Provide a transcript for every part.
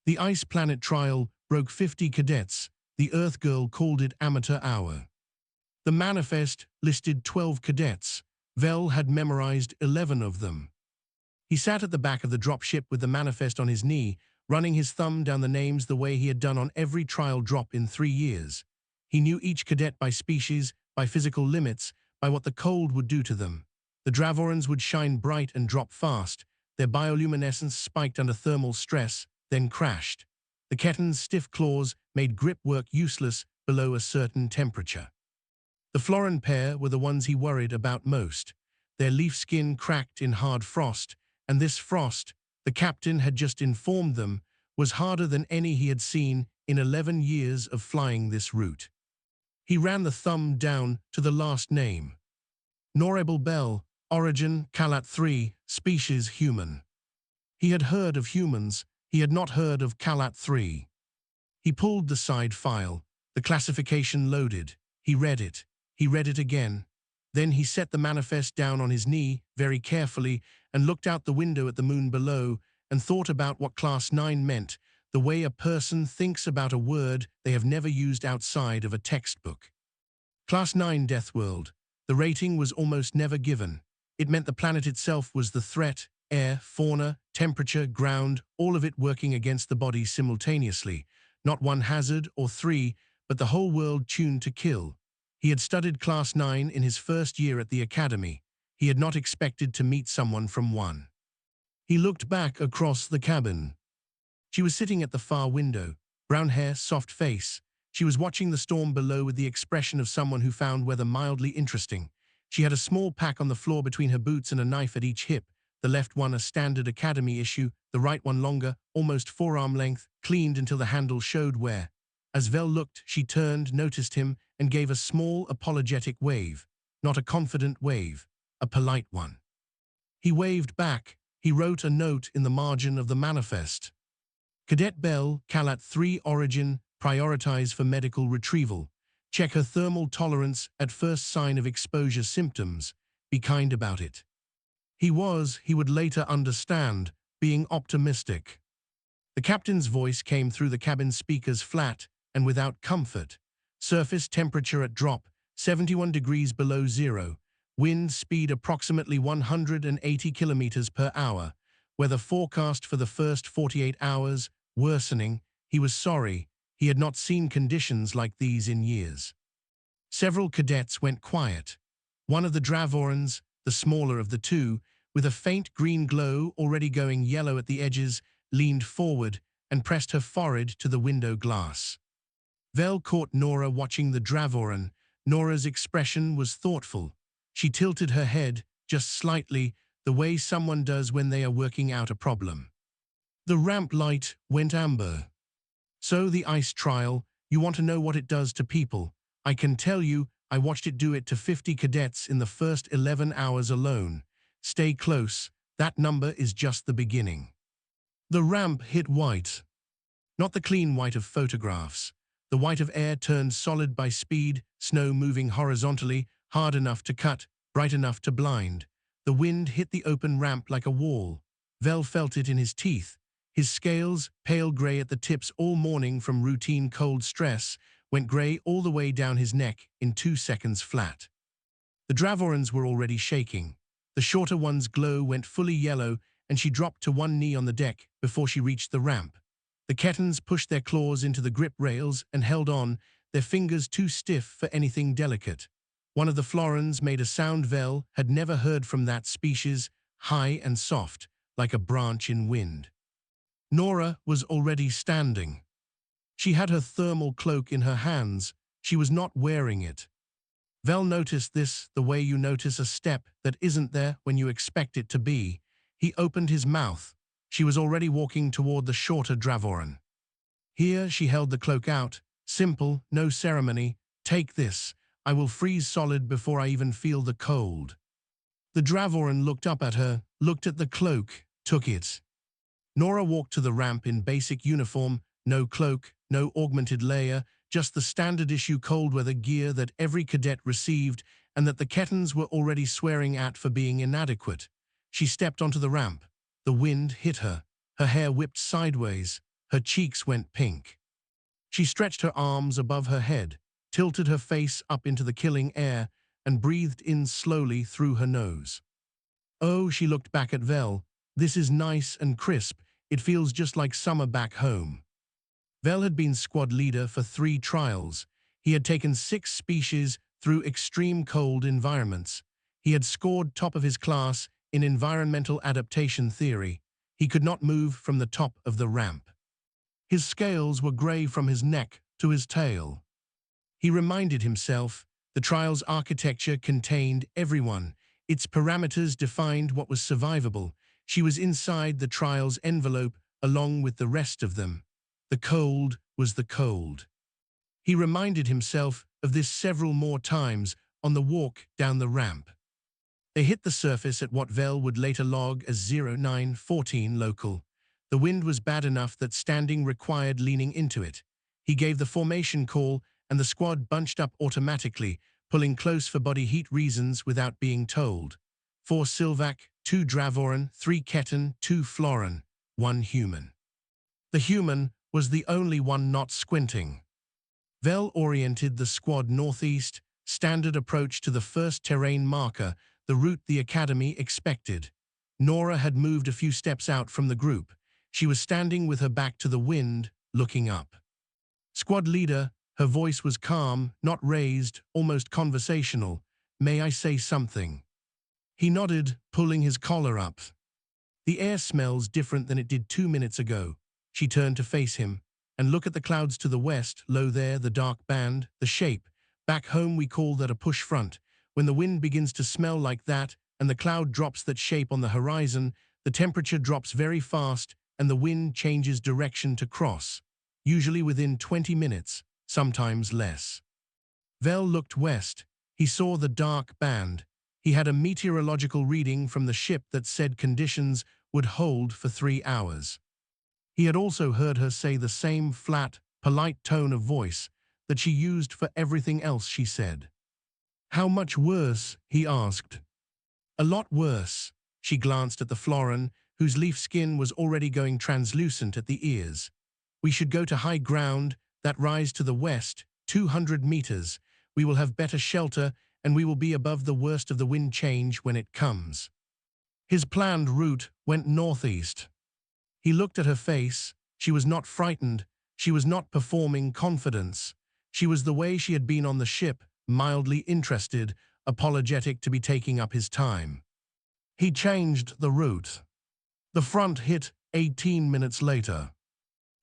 The ice planet trial broke 50 cadets. The Earth girl called it amateur hour. The manifest listed 12 cadets. Vel had memorized 11 of them. He sat at the back of the dropship with the manifest on his knee, running his thumb down the names the way he had done on every trial drop in 3 years. He knew each cadet by species, by physical limits, by what the cold would do to them. The Dravorans would shine bright and drop fast. Their bioluminescence spiked under thermal stress, then crashed. The Kettans' stiff claws made grip work useless below a certain temperature. The Floran pair were the ones he worried about most. Their leaf skin cracked in hard frost, and this frost, the captain had just informed them, was harder than any he had seen in 11 years of flying this route. He ran the thumb down to the last name. Norable Bell, origin Calat 3, species human. He had heard of humans, he had not heard of Calat 3. He pulled the side file, the classification loaded. He read it again. Then he set the manifest down on his knee very carefully and looked out the window at the moon below and thought about what Class 9 meant, the way a person thinks about a word they have never used outside of a textbook. Class 9 deathworld. The rating was almost never given. It meant the planet itself was the threat, air, fauna, temperature, ground, all of it working against the body simultaneously. Not one hazard or 3, but the whole world tuned to kill. He had studied Class 9 in his first year at the academy. He had not expected to meet someone from 1. He looked back across the cabin. She was sitting at the far window, brown hair, soft face. She was watching the storm below with the expression of someone who found weather mildly interesting. She had a small pack on the floor between her boots and a knife at each hip, the left one a standard academy issue, the right one longer, almost forearm length, cleaned until the handle showed wear. As Vel looked, she turned, noticed him, and gave a small, apologetic wave. Not a confident wave, a polite one. He waved back. He wrote a note in the margin of the manifest. Cadet Bell, Calat 3 origin, prioritize for medical retrieval. Check her thermal tolerance at first sign of exposure symptoms. Be kind about it. He would later understand, being optimistic. The captain's voice came through the cabin speakers flat and without comfort. Surface temperature at drop, 71 degrees below zero. Wind speed approximately 180 kilometers per hour. Weather forecast for the first 48 hours, worsening. He was sorry. He had not seen conditions like these in years. Several cadets went quiet. One of the Dravorans, the smaller of the two, with a faint green glow already going yellow at the edges, leaned forward and pressed her forehead to the window glass. Vel caught Nora watching the Dravoran. Nora's expression was thoughtful. She tilted her head, just slightly, the way someone does when they are working out a problem. The ramp light went amber. So the ice trial, you want to know what it does to people. I can tell you, I watched it do it to 50 cadets in the first 11 hours alone. Stay close, that number is just the beginning. The ramp hit white. Not the clean white of photographs. The white of air turned solid by speed, snow moving horizontally, hard enough to cut, bright enough to blind. The wind hit the open ramp like a wall. Vel felt it in his teeth. His scales, pale gray at the tips all morning from routine cold stress, went gray all the way down his neck in 2 seconds flat. The Dravorans were already shaking. The shorter one's glow went fully yellow, and she dropped to one knee on the deck before she reached the ramp. The Kettans pushed their claws into the grip rails and held on, their fingers too stiff for anything delicate. One of the Florans made a sound Vel had never heard from that species, high and soft, like a branch in wind. Nora was already standing. She had her thermal cloak in her hands. She was not wearing it. Vel noticed this the way you notice a step that isn't there when you expect it to be. He opened his mouth. She was already walking toward the shorter Dravoran. Here she held the cloak out. Simple, no ceremony. Take this. I will freeze solid before I even feel the cold. The Dravoran looked up at her, looked at the cloak, took it. Nora walked to the ramp in basic uniform, no cloak, no augmented layer, just the standard issue cold weather gear that every cadet received and that the Kettans were already swearing at for being inadequate. She stepped onto the ramp. The wind hit her. Her hair whipped sideways. Her cheeks went pink. She stretched her arms above her head, tilted her face up into the killing air, and breathed in slowly through her nose. Oh, she looked back at Vel. This is nice and crisp. It feels just like summer back home. Vel had been squad leader for 3 trials. He had taken 6 species through extreme cold environments. He had scored top of his class in environmental adaptation theory. He could not move from the top of the ramp. His scales were grey from his neck to his tail. He reminded himself the trial's architecture contained everyone. Its parameters defined what was survivable. She was inside the trial's envelope along with the rest of them. The cold was the cold. He reminded himself of this several more times on the walk down the ramp. They hit the surface at what Vel would later log as 0914 local. The wind was bad enough that standing required leaning into it. He gave the formation call and the squad bunched up automatically, pulling close for body heat reasons without being told. 4 Silvac, 2 Dravoran, 3 Ketan, 2 Floran, 1 human. The human was the only one not squinting. Vel oriented the squad northeast, standard approach to the first terrain marker, the route the academy expected. Nora had moved a few steps out from the group. She was standing with her back to the wind, looking up. Squad leader, her voice was calm, not raised, almost conversational. May I say something? He nodded, pulling his collar up. The air smells different than it did 2 minutes ago. She turned to face him. And look at the clouds to the west, low there, the dark band, the shape. Back home we call that a push front. When the wind begins to smell like that, and the cloud drops that shape on the horizon, the temperature drops very fast, and the wind changes direction to cross. Usually within 20 minutes, sometimes less. Vel looked west. He saw the dark band. He had a meteorological reading from the ship that said conditions would hold for 3 hours. He had also heard her say the same flat, polite tone of voice that she used for everything else she said. How much worse? He asked. A lot worse. She glanced at the Floran, whose leaf skin was already going translucent at the ears. We should go to high ground, that rise to the west, 200 meters. We will have better shelter, and we will be above the worst of the wind change when it comes. His planned route went northeast. He looked at her face. She was not frightened. She was not performing confidence. She was the way she had been on the ship, mildly interested, apologetic to be taking up his time. He changed the route. The front hit 18 minutes later.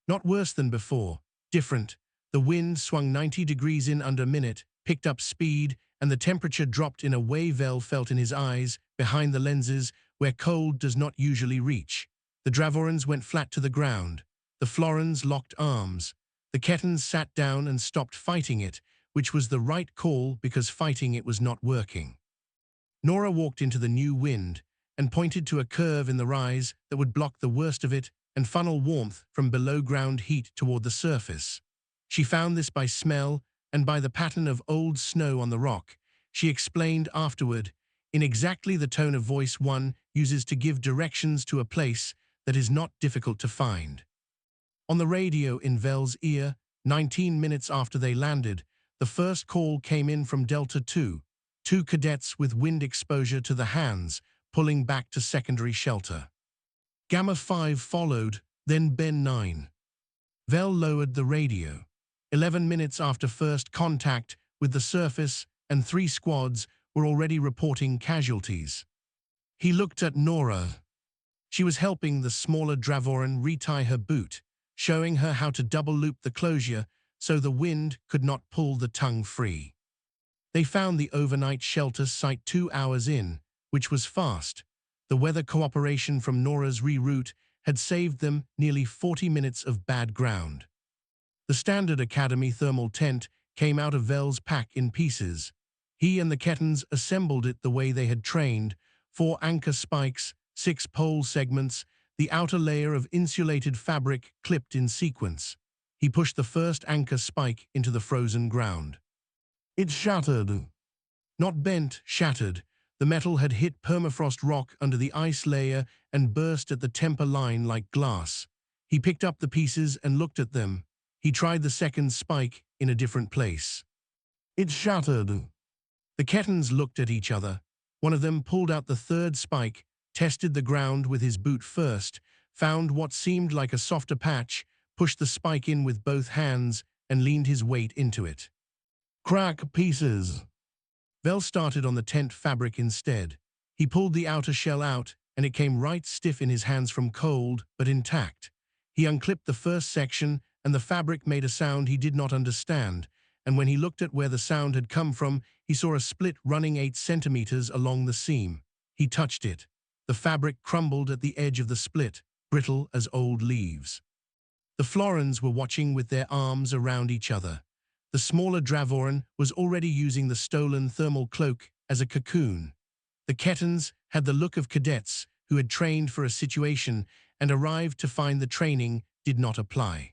Not worse than before, different. The wind swung 90 degrees in under a minute, picked up speed, and the temperature dropped in a way Vel felt in his eyes, behind the lenses, where cold does not usually reach. The Dravorans went flat to the ground. The Florans locked arms. The Ketans sat down and stopped fighting it, which was the right call because fighting it was not working. Nora walked into the new wind and pointed to a curve in the rise that would block the worst of it and funnel warmth from below-ground heat toward the surface. She found this by smell and by the pattern of old snow on the rock. She explained afterward, in exactly the tone of voice one uses to give directions to a place that is not difficult to find. On the radio in Vel's ear, 19 minutes after they landed, the first call came in from Delta 2, 2 cadets with wind exposure to the hands, pulling back to secondary shelter. Gamma 5 followed, then Ben 9. Vel lowered the radio. 11 minutes after first contact with the surface, and 3 squads were already reporting casualties. He looked at Nora. She was helping the smaller Dravoran retie her boot, showing her how to double-loop the closure so the wind could not pull the tongue free. They found the overnight shelter site 2 hours in, which was fast. The weather cooperation from Nora's reroute had saved them nearly 40 minutes of bad ground. The standard Academy thermal tent came out of Vel's pack in pieces. He and the Ketans assembled it the way they had trained, 4 anchor spikes, 6 pole segments, the outer layer of insulated fabric clipped in sequence. He pushed the first anchor spike into the frozen ground. It shattered. Not bent, shattered. The metal had hit permafrost rock under the ice layer and burst at the temper line like glass. He picked up the pieces and looked at them. He tried the second spike in a different place. It shattered. The Kettons looked at each other. One of them pulled out the third spike, tested the ground with his boot first, found what seemed like a softer patch, pushed the spike in with both hands, and leaned his weight into it. Crack pieces. Vel started on the tent fabric instead. He pulled the outer shell out, and it came right stiff in his hands from cold, but intact. He unclipped the first section, and the fabric made a sound he did not understand, and when he looked at where the sound had come from, he saw a split running 8 centimeters along the seam. He touched it. The fabric crumbled at the edge of the split, brittle as old leaves. The Florins were watching with their arms around each other. The smaller Dravorin was already using the stolen thermal cloak as a cocoon. The Kettons had the look of cadets who had trained for a situation and arrived to find the training did not apply.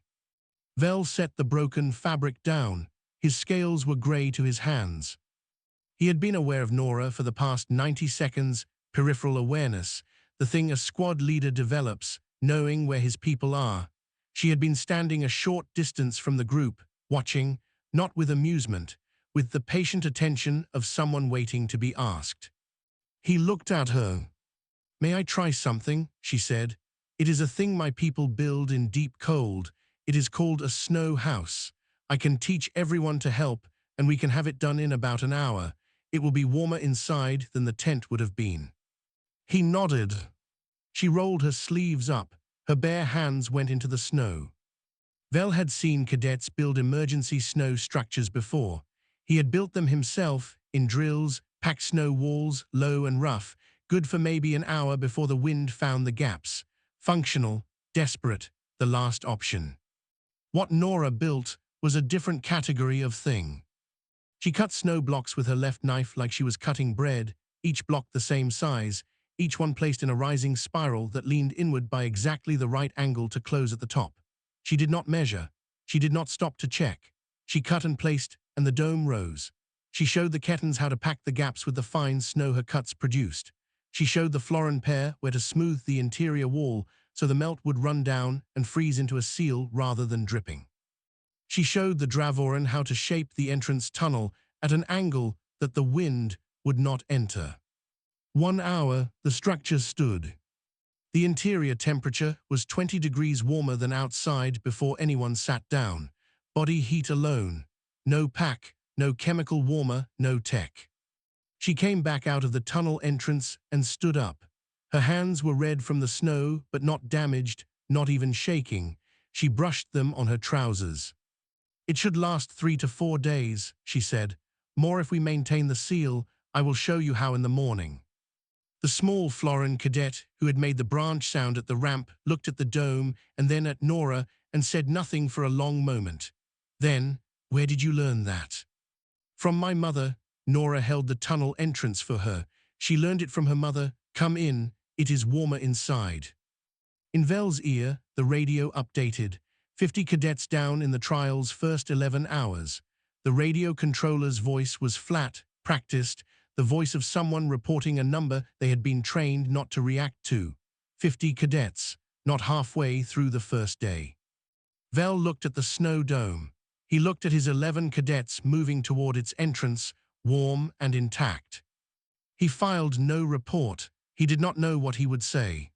Vel set the broken fabric down. His scales were gray to his hands. He had been aware of Nora for the past 90 seconds, peripheral awareness, the thing a squad leader develops, knowing where his people are. She had been standing a short distance from the group, watching, not with amusement, with the patient attention of someone waiting to be asked. He looked at her. "May I try something?" she said. "It is a thing my people build in deep cold. It is called a snow house. I can teach everyone to help, and we can have it done in about an hour. It will be warmer inside than the tent would have been." He nodded. She rolled her sleeves up. Her bare hands went into the snow. Vel had seen cadets build emergency snow structures before. He had built them himself, in drills, packed snow walls, low and rough, good for maybe an hour before the wind found the gaps. Functional, desperate, the last option. What Nora built was a different category of thing. She cut snow blocks with her left knife like she was cutting bread, each block the same size, each one placed in a rising spiral that leaned inward by exactly the right angle to close at the top. She did not measure. She did not stop to check. She cut and placed, and the dome rose. She showed the Kettons how to pack the gaps with the fine snow her cuts produced. She showed the Florin pair where to smooth the interior wall so the melt would run down and freeze into a seal rather than dripping. She showed the Dravorin how to shape the entrance tunnel at an angle that the wind would not enter. 1 hour, the structure stood. The interior temperature was 20 degrees warmer than outside before anyone sat down. Body heat alone. No pack, no chemical warmer, no tech. She came back out of the tunnel entrance and stood up. Her hands were red from the snow, but not damaged, not even shaking. She brushed them on her trousers. "It should last 3 to 4 days, she said. "More if we maintain the seal. I will show you how in the morning." The small Florin cadet who had made the branch sound at the ramp looked at the dome and then at Nora and said nothing for a long moment. Then, "Where did you learn that?" "From my mother." Nora held the tunnel entrance for her. "She learned it from her mother. Come in, it is warmer inside." In Vel's ear, the radio updated. 50 cadets down in the trial's first 11 hours. The radio controller's voice was flat, practiced, the voice of someone reporting a number they had been trained not to react to. 50 cadets, not halfway through the first day. Vel looked at the snow dome. He looked at his 11 cadets moving toward its entrance, warm and intact. He filed no report. He did not know what he would say.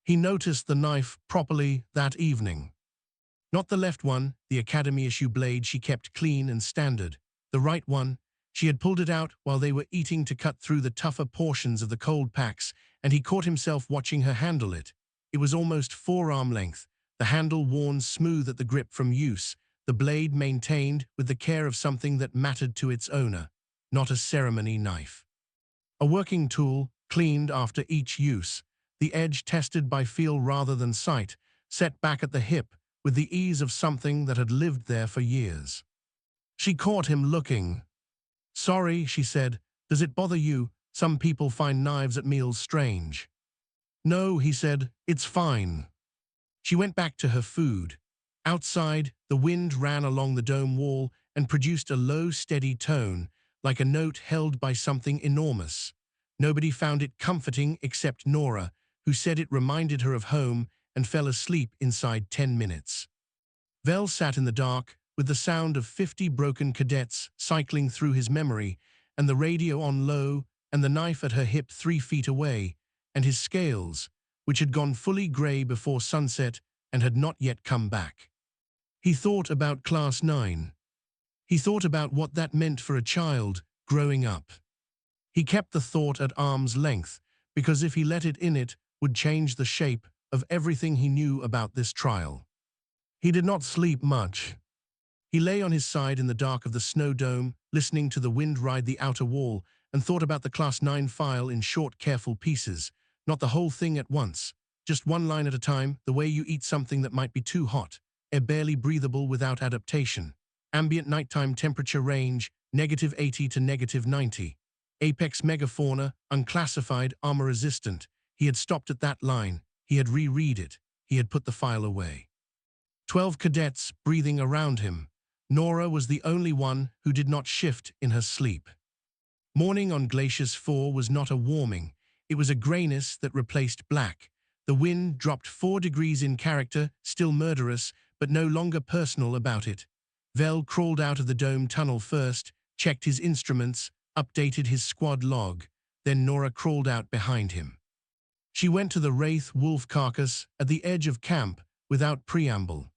He noticed the knife properly that evening. Not the left one, the Academy-issue blade she kept clean and standard. The right one, she had pulled it out while they were eating to cut through the tougher portions of the cold packs, and he caught himself watching her handle it. It was almost forearm length, the handle worn smooth at the grip from use, the blade maintained with the care of something that mattered to its owner, not a ceremony knife. A working tool, cleaned after each use, the edge tested by feel rather than sight, set back at the hip with the ease of something that had lived there for years. She caught him looking. "Sorry," she said. "Does it bother you? Some people find knives at meals strange." "No," he said. "It's fine." She went back to her food. Outside, the wind ran along the dome wall and produced a low, steady tone, like a note held by something enormous. Nobody found it comforting except Nora, who said it reminded her of home and fell asleep inside 10 minutes. Vel sat in the dark, with the sound of 50 broken cadets cycling through his memory, and the radio on low, and the knife at her hip 3 feet away, and his scales, which had gone fully grey before sunset and had not yet come back. He thought about Class 9. He thought about what that meant for a child growing up. He kept the thought at arm's length, because if he let it in, it would change the shape of everything he knew about this trial. He did not sleep much. He lay on his side in the dark of the snow dome, listening to the wind ride the outer wall, and thought about the Class 9 file in short, careful pieces, not the whole thing at once, just one line at a time, the way you eat something that might be too hot, air barely breathable without adaptation. Ambient nighttime temperature range, -80 to -90. Apex megafauna, unclassified, armor-resistant. He had stopped at that line. He had reread it. He had put the file away. 12 cadets breathing around him. Nora was the only one who did not shift in her sleep. Morning on Glacius 4 was not a warming. It was a grayness that replaced black. The wind dropped 4 degrees in character, still murderous, but no longer personal about it. Vel crawled out of the dome tunnel first, checked his instruments, updated his squad log. Then Nora crawled out behind him. She went to the Wraith wolf carcass at the edge of camp without preamble.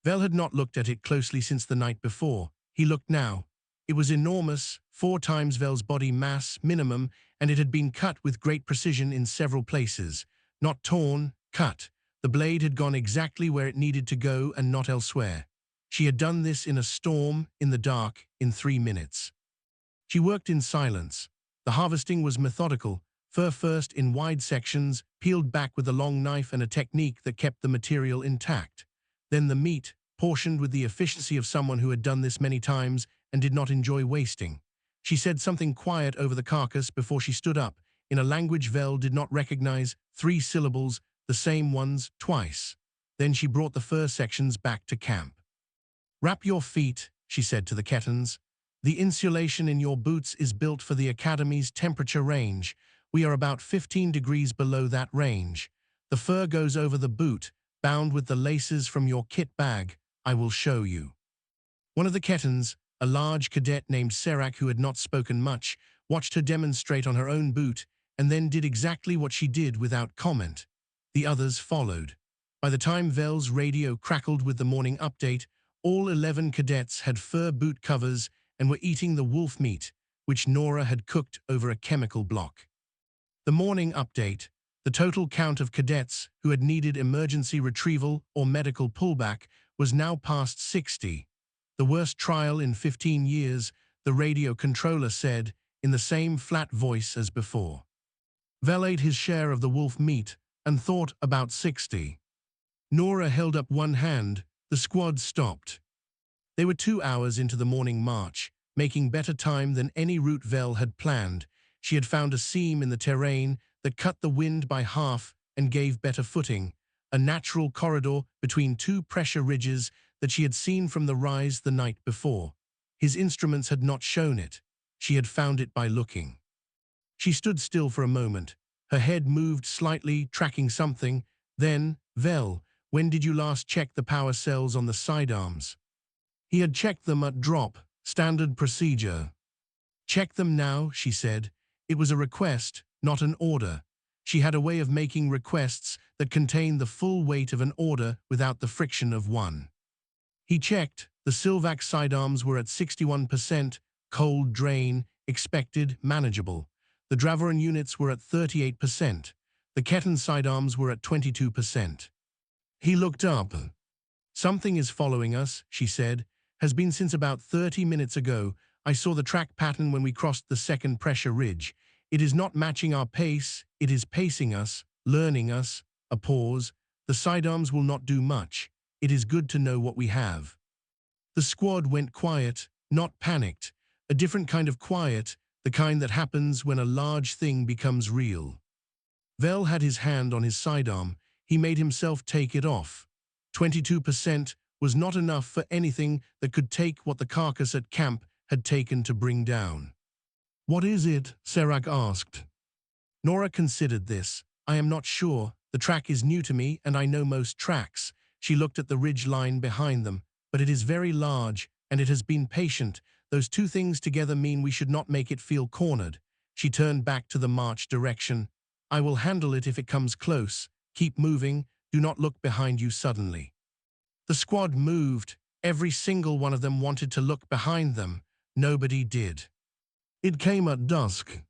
Vel had not looked at it closely since the night before. He looked now. It was enormous, 4 times Vel's body mass minimum, and it had been cut with great precision in several places. Not torn, cut. The blade had gone exactly where it needed to go and not elsewhere. She had done this in a storm, in the dark, in 3 minutes. She worked in silence. The harvesting was methodical, fur first in wide sections, peeled back with a long knife and a technique that kept the material intact. Then the meat, portioned with the efficiency of someone who had done this many times and did not enjoy wasting. She said something quiet over the carcass before she stood up, in a language Vel did not recognize, 3 syllables, the same ones, twice. Then she brought the fur sections back to camp. "Wrap your feet," she said to the Kettons. "The insulation in your boots is built for the Academy's temperature range. We are about 15 degrees below that range. The fur goes over the boot, bound with the laces from your kit bag. I will show you." One of the Kettons, a large cadet named Serac who had not spoken much, watched her demonstrate on her own boot and then did exactly what she did without comment. The others followed. By the time Vel's radio crackled with the morning update, all 11 cadets had fur boot covers and were eating the wolf meat, which Nora had cooked over a chemical block. The morning update, the total count of cadets who had needed emergency retrieval or medical pullback was now past 60. The worst trial in 15 years, the radio controller said, in the same flat voice as before. Vel ate his share of the wolf meat and thought about 60. Nora held up one hand. The squad stopped. They were 2 hours into the morning march, making better time than any route Vel had planned. She had found a seam in the terrain that cut the wind by half and gave better footing, a natural corridor between 2 pressure ridges that she had seen from the rise the night before. His instruments had not shown it. She had found it by looking. She stood still for a moment. Her head moved slightly, tracking something. Then, "Vel, when did you last check the power cells on the sidearms?" He had checked them at drop, standard procedure. "Check them now," she said. It was a request, not an order. She had a way of making requests that contained the full weight of an order without the friction of one. He checked. The Silvac sidearms were at 61%, cold drain, expected, manageable. The Dravoran units were at 38%. The Ketton sidearms were at 22%. He looked up. "Something is following us," she said. "Has been since about 30 minutes ago. I saw the track pattern when we crossed the second pressure ridge. It is not matching our pace. It is pacing us, learning us." A pause. "The sidearms will not do much. It is good to know what we have." The squad went quiet, not panicked. A different kind of quiet, the kind that happens when a large thing becomes real. Vel had his hand on his sidearm. He made himself take it off. 22% was not enough for anything that could take what the carcass at camp had taken to bring down. "What is it?" Serac asked. Nora considered this. "I am not sure. The track is new to me, and I know most tracks. She looked at the ridge line behind them, but it is very large, and it has been patient. Those two things together mean we should not make it feel cornered. She turned back to the march direction. I will handle it if it comes close. Keep moving. Do not look behind you suddenly. The squad moved. Every single one of them wanted to look behind them. Nobody did. It came at dusk.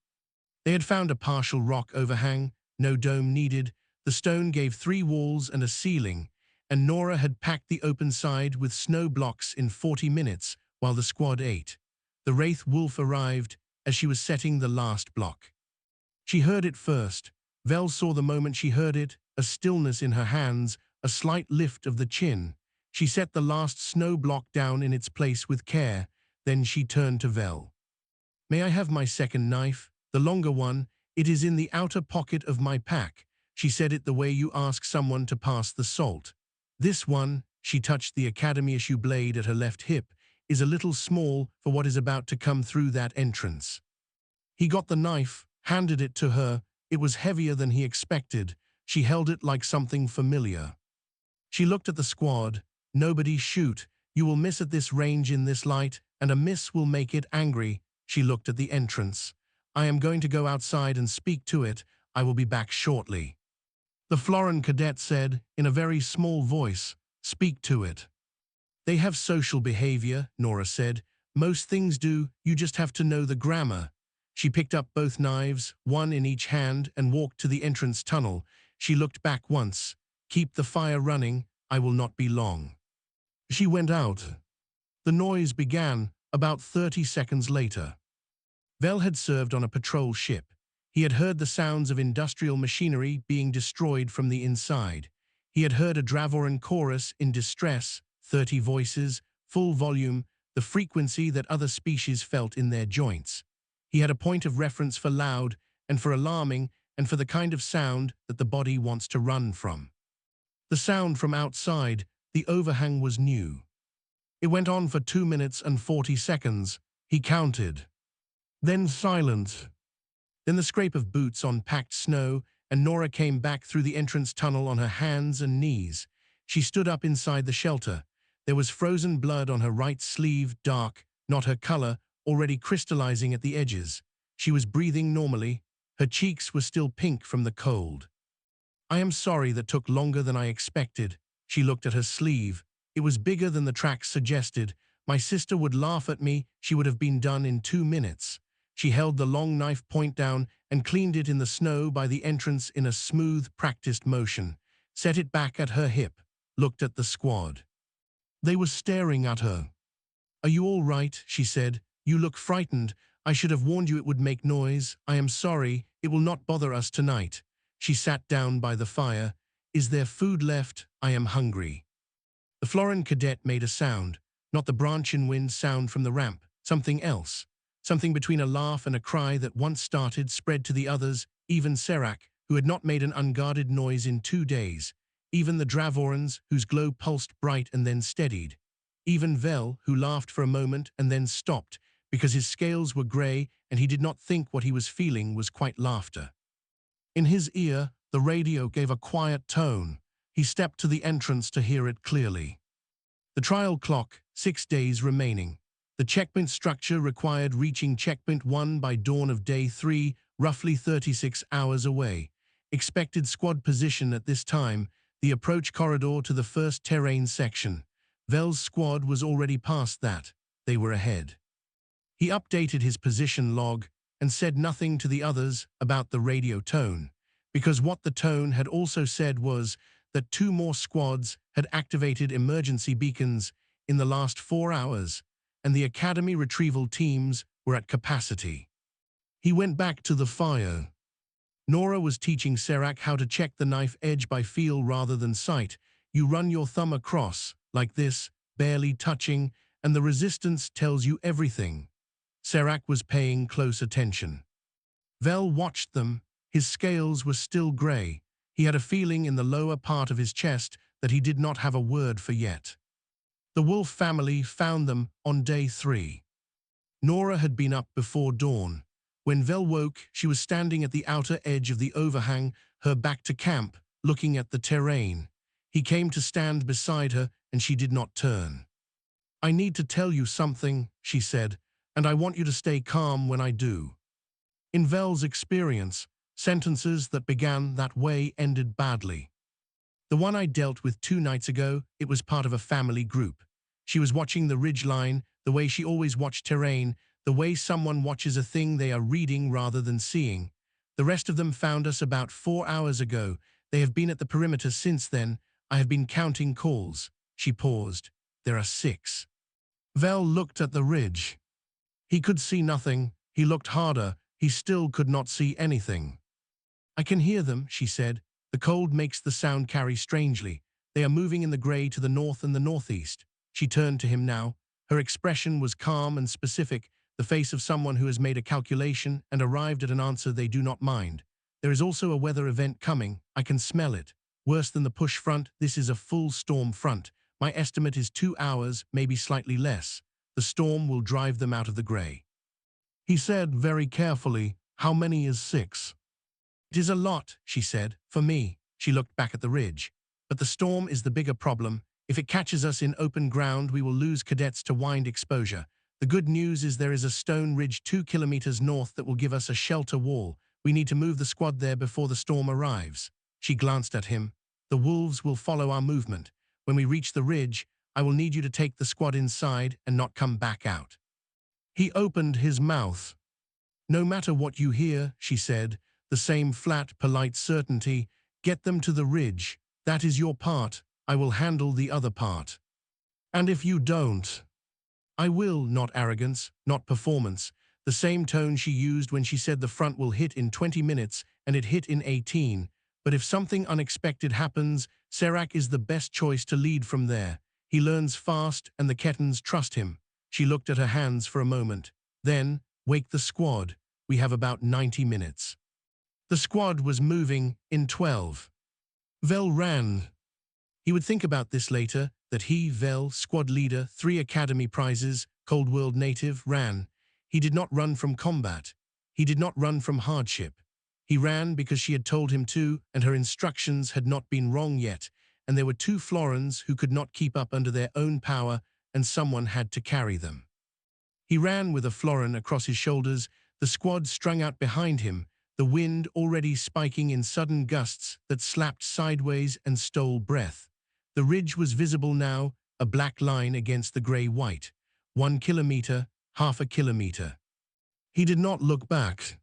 They had found a partial rock overhang, no dome needed. The stone gave 3 walls and a ceiling, and Nora had packed the open side with snow blocks in 40 minutes while the squad ate. The Wraith Wolf arrived as she was setting the last block. She heard it first. Vel saw the moment she heard it, a stillness in her hands, a slight lift of the chin. She set the last snow block down in its place with care. Then she turned to Vel. May I have my second knife? The longer one. It is in the outer pocket of my pack. She said it the way you ask someone to pass the salt. This one, she touched the Academy-issue blade at her left hip, is a little small for what is about to come through that entrance. He got the knife, handed it to her. It was heavier than he expected. She held it like something familiar. She looked at the squad. Nobody shoot. You will miss at this range in this light, and a miss will make it angry. She looked at the entrance. I am going to go outside and speak to it. I will be back shortly. The Florin cadet said, in a very small voice, speak to it. They have social behavior, Nora said. Most things do, you just have to know the grammar. She picked up both knives, one in each hand, and walked to the entrance tunnel. She looked back once. Keep the fire running, I will not be long. She went out. The noise began about 30 seconds later. Vel had served on a patrol ship. He had heard the sounds of industrial machinery being destroyed from the inside. He had heard a Dravoran chorus in distress, 30 voices, full volume, the frequency that other species felt in their joints. He had a point of reference for loud and for alarming and for the kind of sound that the body wants to run from. The sound from outside, the overhang, was new. It went on for 2 minutes and 40 seconds. He counted. Then silence. Then the scrape of boots on packed snow, and Nora came back through the entrance tunnel on her hands and knees. She stood up inside the shelter. There was frozen blood on her right sleeve, dark, not her color, already crystallizing at the edges. She was breathing normally. Her cheeks were still pink from the cold. I am sorry that took longer than I expected. She looked at her sleeve. It was bigger than the tracks suggested. My sister would laugh at me. She would have been done in 2 minutes. She held the long knife point down and cleaned it in the snow by the entrance in a smooth, practiced motion, set it back at her hip, looked at the squad. They were staring at her. Are you all right? She said. You look frightened. I should have warned you it would make noise. I am sorry. It will not bother us tonight. She sat down by the fire. Is there food left? I am hungry. The Florin cadet made a sound, not the branch in wind sound from the ramp, something else. Something between a laugh and a cry that once started spread to the others, even Serac, who had not made an unguarded noise in 2 days, even the Dravorans, whose glow pulsed bright and then steadied, even Vel, who laughed for a moment and then stopped, because his scales were grey and he did not think what he was feeling was quite laughter. In his ear, the radio gave a quiet tone. He stepped to the entrance to hear it clearly. The trial clock, 6 days remaining. The checkpoint structure required reaching checkpoint 1 by dawn of day 3, roughly 36 hours away. Expected squad position at this time, the approach corridor to the first terrain section. Vel's squad was already past that. They were ahead. He updated his position log and said nothing to the others about the radio tone, because what the tone had also said was that 2 more squads had activated emergency beacons in the last 4 hours, and the Academy retrieval teams were at capacity. He went back to the fire. Nora was teaching Serac how to check the knife edge by feel rather than sight. You run your thumb across, like this, barely touching, and the resistance tells you everything. Serac was paying close attention. Vel watched them. His scales were still grey. He had a feeling in the lower part of his chest that he did not have a word for yet. The Wolf family found them on day 3. Nora had been up before dawn. When Vel woke, she was standing at the outer edge of the overhang, her back to camp, looking at the terrain. He came to stand beside her, and she did not turn. "I need to tell you something," she said, "and I want you to stay calm when I do." In Vel's experience, sentences that began that way ended badly. The one I dealt with 2 nights ago, it was part of a family group. She was watching the ridge line, the way she always watched terrain, the way someone watches a thing they are reading rather than seeing. The rest of them found us about 4 hours ago. They have been at the perimeter since then. I have been counting calls. She paused. There are 6. Vel looked at the ridge. He could see nothing. He looked harder. He still could not see anything. "I can hear them," she said. "The cold makes the sound carry strangely. They are moving in the grey to the north and the northeast." She turned to him now. Her expression was calm and specific, the face of someone who has made a calculation and arrived at an answer they do not mind. "There is also a weather event coming. I can smell it. Worse than the push front, this is a full storm front. My estimate is 2 hours, maybe slightly less. The storm will drive them out of the grey." He said very carefully, "How many is 6? "It is a lot," she said. "For me." She looked back at the ridge. "But the storm is the bigger problem. If it catches us in open ground, we will lose cadets to wind exposure. The good news is there is a stone ridge 2 kilometers north that will give us a shelter wall. We need to move the squad there before the storm arrives." She glanced at him. "The wolves will follow our movement. When we reach the ridge, I will need you to take the squad inside and not come back out." He opened his mouth. "No matter what you hear," she said, the same flat, polite certainty, "get them to the ridge. That is your part. I will handle the other part. And if you don't, I will," not arrogance, not performance. The same tone she used when she said the front will hit in 20 minutes and it hit in 18. But if something unexpected happens, Serac is the best choice to lead from there. He learns fast and the Kettans trust him. She looked at her hands for a moment. Then, "Wake the squad. We have about 90 minutes. The squad was moving in 12. Vel ran. He would think about this later, that he, Vel, squad leader, 3 academy prizes, Cold World native, ran. He did not run from combat. He did not run from hardship. He ran because she had told him to, and her instructions had not been wrong yet, and there were 2 Florins who could not keep up under their own power, and someone had to carry them. He ran with a Florin across his shoulders, the squad strung out behind him, the wind already spiking in sudden gusts that slapped sideways and stole breath. The ridge was visible now, a black line against the grey-white. 1 kilometer, half a kilometer. He did not look back.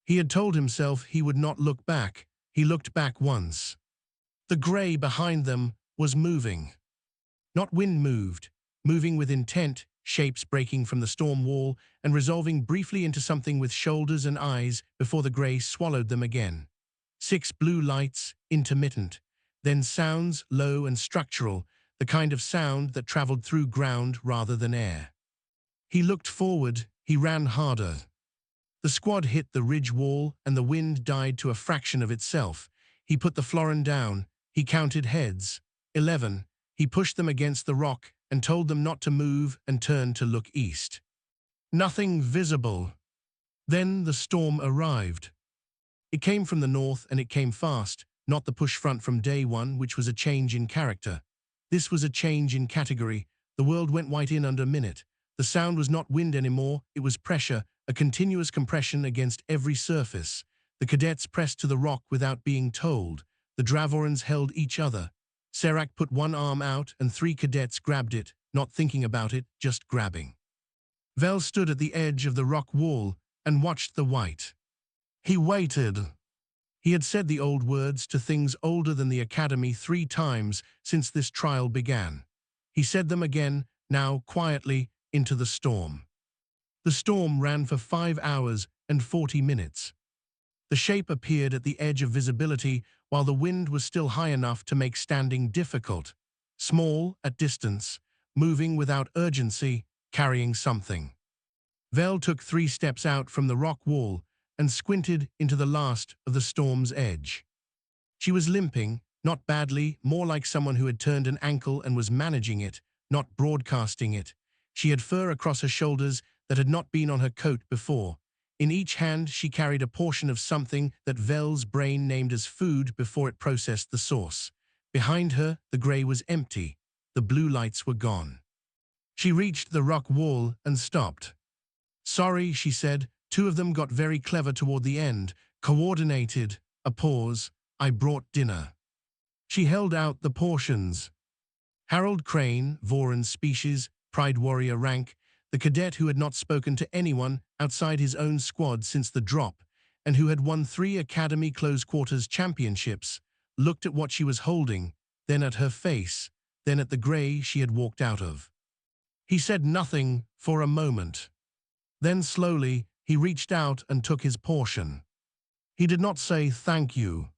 He had told himself he would not look back. He looked back once. The grey behind them was moving. Not wind moved, moving with intent, shapes breaking from the storm wall and resolving briefly into something with shoulders and eyes before the grey swallowed them again. 6 blue lights, intermittent. Then sounds, low and structural, the kind of sound that traveled through ground rather than air. He looked forward, he ran harder. The squad hit the ridge wall and the wind died to a fraction of itself. He put the Florin down, he counted heads. 11. He pushed them against the rock and told them not to move and turned to look east. Nothing visible. Then the storm arrived. It came from the north and it came fast, not the push front from day one, which was a change in character. This was a change in category. The world went white in under a minute. The sound was not wind anymore, it was pressure, a continuous compression against every surface. The cadets pressed to the rock without being told. The Dravorans held each other. Serac put one arm out and 3 cadets grabbed it, not thinking about it, just grabbing. Vel stood at the edge of the rock wall and watched the white. He waited. He had said the old words to things older than the academy 3 times since this trial began. He said them again, now quietly, into the storm. The storm ran for 5 hours and 40 minutes. The shape appeared at the edge of visibility while the wind was still high enough to make standing difficult. Small, at distance, moving without urgency, carrying something. Vel took 3 steps out from the rock wall and squinted into the last of the storm's edge. She was limping, not badly, more like someone who had turned an ankle and was managing it, not broadcasting it. She had fur across her shoulders that had not been on her coat before. In each hand she carried a portion of something that Vel's brain named as food before it processed the source. Behind her, the grey was empty. The blue lights were gone. She reached the rock wall and stopped. "Sorry," she said. "Two of them got very clever toward the end. Coordinated." A pause. "I brought dinner." She held out the portions. Harold Crane, Voran species, Pride Warrior rank, the cadet who had not spoken to anyone outside his own squad since the drop, and who had won 3 Academy Close Quarters championships, looked at what she was holding, then at her face, then at the grey she had walked out of. He said nothing for a moment. Then slowly, he reached out and took his portion. He did not say thank you.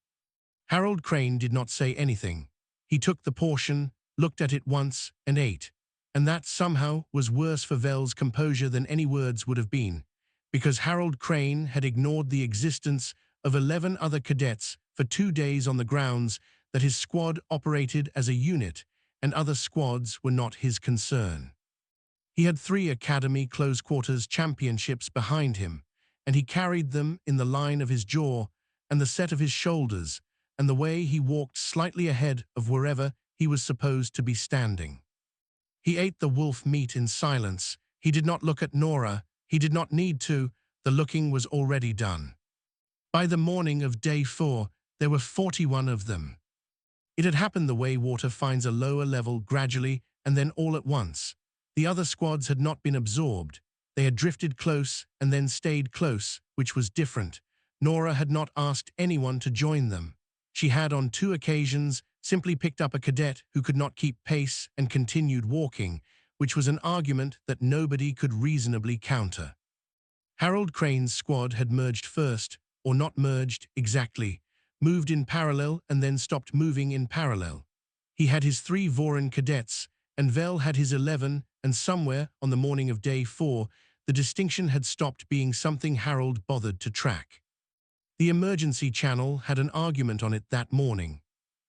Harold Crane did not say anything. He took the portion, looked at it once, and ate. And that somehow was worse for Vel's composure than any words would have been, because Harold Crane had ignored the existence of 11 other cadets for 2 days on the grounds that his squad operated as a unit, and other squads were not his concern. He had 3 Academy Close Quarters championships behind him, and he carried them in the line of his jaw and the set of his shoulders, and the way he walked slightly ahead of wherever he was supposed to be standing. He ate the wolf meat in silence. He did not look at Nora. He did not need to. The looking was already done. By the morning of day 4, there were 41 of them. It had happened the way water finds a lower level gradually and then all at once. The other squads had not been absorbed. They had drifted close and then stayed close, which was different. Nora had not asked anyone to join them. She had on 2 occasions simply picked up a cadet who could not keep pace and continued walking, which was an argument that nobody could reasonably counter. Harold Crane's squad had merged first, or not merged exactly, moved in parallel and then stopped moving in parallel. He had his 3 Voran cadets, and Vel had his 11, and somewhere on the morning of day 4, the distinction had stopped being something Harold bothered to track. The emergency channel had an argument on it that morning.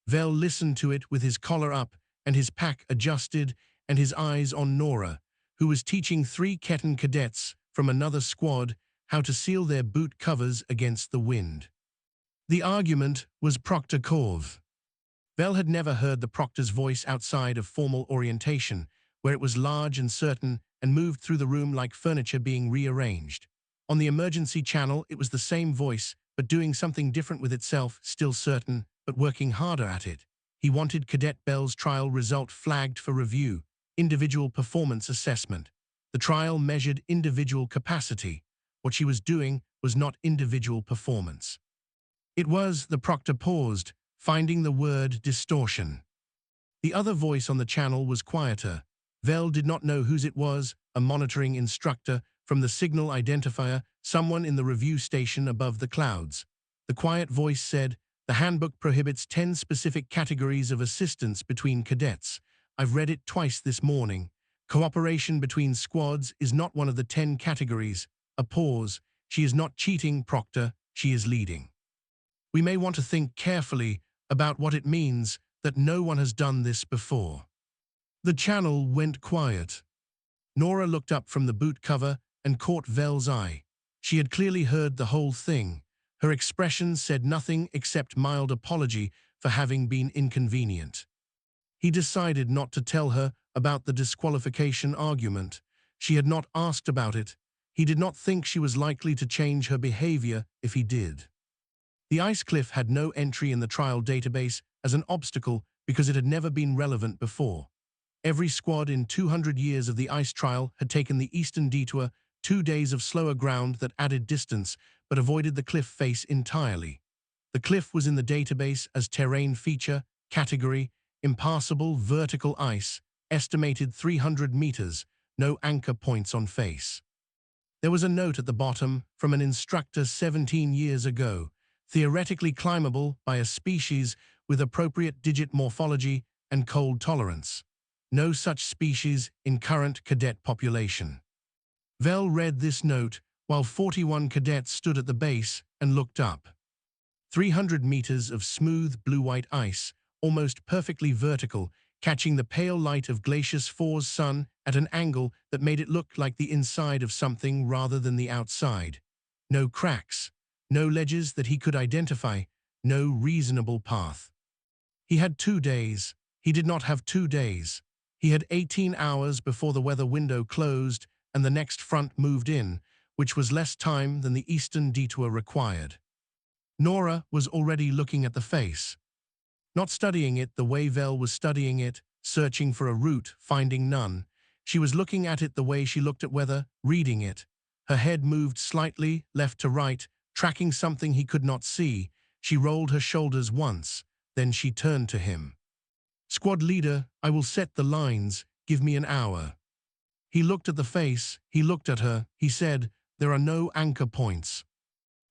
Vel listened to it with his collar up and his pack adjusted and his eyes on Nora, who was teaching 3 Ketan cadets from another squad how to seal their boot covers against the wind. The argument was Proctor Corv. Vel had never heard the proctor's voice outside of formal orientation, where it was large and certain and moved through the room like furniture being rearranged. On the emergency channel, it was the same voice, but doing something different with itself, still certain, but working harder at it. He wanted Cadet Bell's trial result flagged for review, individual performance assessment. The trial measured individual capacity. What she was doing was not individual performance. It was, the proctor paused, finding the word distortion. The other voice on the channel was quieter. Vel did not know whose it was, a monitoring instructor from the signal identifier, someone in the review station above the clouds. The quiet voice said, "The handbook prohibits 10 specific categories of assistance between cadets. I've read it twice this morning. Cooperation between squads is not one of the 10 categories." A pause. "She is not cheating, Proctor. She is leading. We may want to think carefully about what it means that no one has done this before." The channel went quiet. Nora looked up from the boot cover and caught Vel's eye. She had clearly heard the whole thing. Her expression said nothing except mild apology for having been inconvenient. He decided not to tell her about the disqualification argument. She had not asked about it. He did not think she was likely to change her behavior if he did. The ice cliff had no entry in the trial database as an obstacle because it had never been relevant before. Every squad in 200 years of the ice trial had taken the eastern detour, 2 days of slower ground that added distance but avoided the cliff face entirely. The cliff was in the database as terrain feature, category, impassable vertical ice, estimated 300 meters, no anchor points on face. There was a note at the bottom from an instructor 17 years ago, theoretically climbable by a species with appropriate digit morphology and cold tolerance. No such species in current cadet population. Vel read this note while 41 cadets stood at the base and looked up. 300 meters of smooth blue-white ice, almost perfectly vertical, catching the pale light of Glacius 4's sun at an angle that made it look like the inside of something rather than the outside. No cracks, no ledges that he could identify, no reasonable path. He had 2 days. He did not have 2 days. He had 18 hours before the weather window closed and the next front moved in, which was less time than the eastern detour required. Nora was already looking at the face. Not studying it the way Vel was studying it, searching for a route, finding none. She was looking at it the way she looked at weather, reading it. Her head moved slightly, left to right, tracking something he could not see. She rolled her shoulders once, then she turned to him. "Squad leader, I will set the lines. Give me an hour." He looked at the face, he looked at her, he said, "There are no anchor points."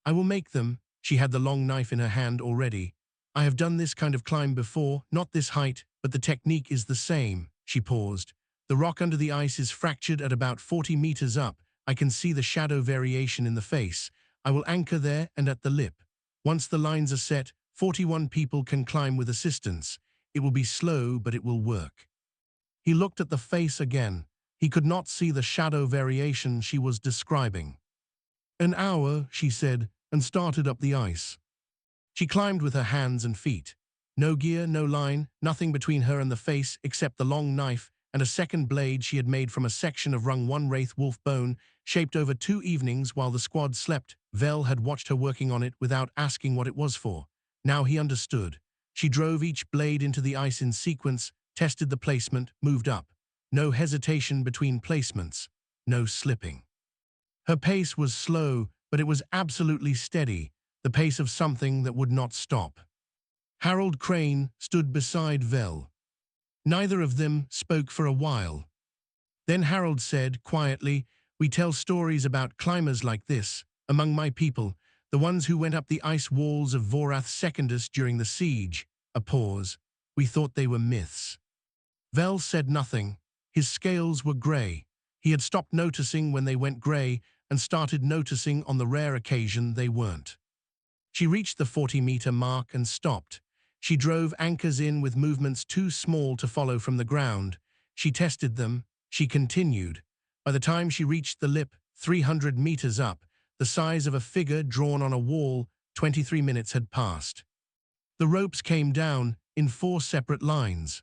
"I will make them." She had the long knife in her hand already. "I have done this kind of climb before, not this height, but the technique is the same." She paused. "The rock under the ice is fractured at about 40 meters up. I can see the shadow variation in the face. I will anchor there and at the lip. Once the lines are set, 41 people can climb with assistance. It will be slow, but it will work." He looked at the face again. He could not see the shadow variation she was describing. "An hour," she said, and started up the ice. She climbed with her hands and feet. No gear, no line, nothing between her and the face except the long knife and a second blade she had made from a section of rung 1 wraith wolf bone, shaped over 2 evenings while the squad slept. Vel had watched her working on it without asking what it was for. Now he understood. She drove each blade into the ice in sequence, tested the placement, moved up. No hesitation between placements. No slipping. Her pace was slow, but it was absolutely steady, the pace of something that would not stop. Harold Crane stood beside Vel. Neither of them spoke for a while. Then Harold said, quietly, "We tell stories about climbers like this, among my people, the ones who went up the ice walls of Vorath Secundus during the siege." A pause. "We thought they were myths." Vel said nothing. His scales were grey. He had stopped noticing when they went grey and started noticing on the rare occasion they weren't. She reached the 40-meter mark and stopped. She drove anchors in with movements too small to follow from the ground. She tested them. She continued. By the time she reached the lip, 300 meters up, the size of a figure drawn on a wall, 23 minutes had passed. The ropes came down in 4 separate lines.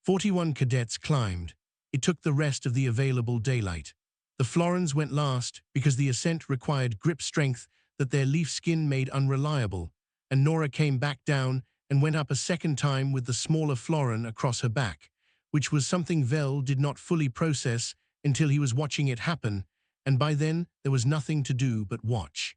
41 cadets climbed. It took the rest of the available daylight. The Florins went last because the ascent required grip strength that their leaf skin made unreliable, and Nora came back down and went up a second time with the smaller Florin across her back, which was something Vel did not fully process until he was watching it happen, and by then there was nothing to do but watch.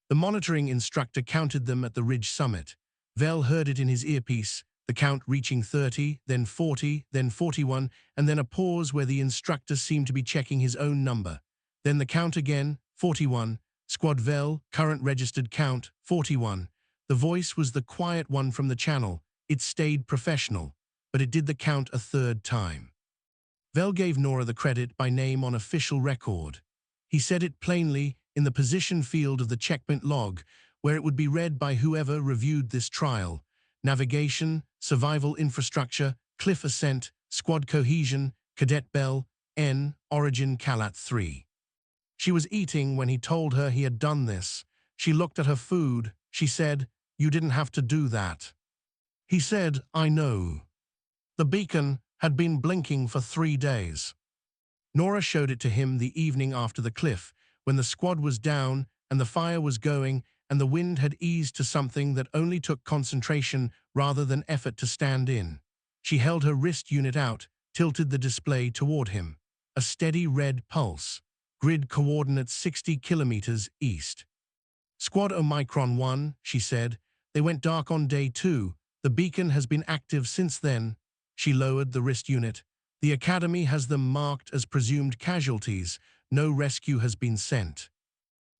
The monitoring instructor counted them at the ridge summit. Vel heard it in his earpiece, the count reaching 30, then 40, then 41, and then a pause where the instructor seemed to be checking his own number. Then the count again, 41. Squad Vel, current registered count, 41. The voice was the quiet one from the channel. It stayed professional, but it did the count a third time. Vel gave Nora the credit by name on official record. He said it plainly in the position field of the checkpoint log, where it would be read by whoever reviewed this trial. Navigation, survival infrastructure, cliff ascent, squad cohesion, Cadet Bell, N, Origin Calat 3. She was eating when he told her he had done this. She looked at her food. She said, "You didn't have to do that." He said, "I know." The beacon had been blinking for 3 days. Nora showed it to him the evening after the cliff, when the squad was down and the fire was going and the wind had eased to something that only took concentration rather than effort to stand in. She held her wrist unit out, tilted the display toward him. A steady red pulse. Grid coordinates 60 kilometers east. "Squad Omicron 1, she said. "They went dark on day 2. The beacon has been active since then." She lowered the wrist unit. "The Academy has them marked as presumed casualties. No rescue has been sent."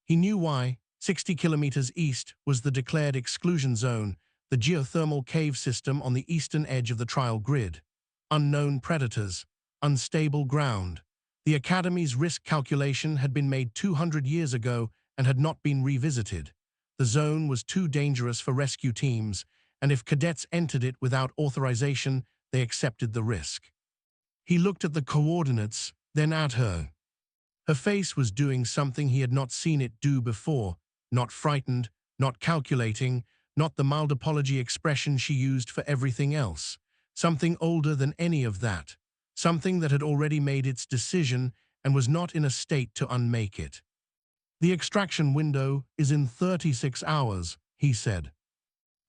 He knew why. 60 kilometers east was the declared exclusion zone, the geothermal cave system on the eastern edge of the trial grid. Unknown predators. Unstable ground. The Academy's risk calculation had been made 200 years ago and had not been revisited. The zone was too dangerous for rescue teams, and if cadets entered it without authorization, they accepted the risk. He looked at the coordinates, then at her. Her face was doing something he had not seen it do before, not frightened, not calculating, not the mild apology expression she used for everything else. Something older than any of that. Something that had already made its decision and was not in a state to unmake it. The extraction window is in 36 hours, he said.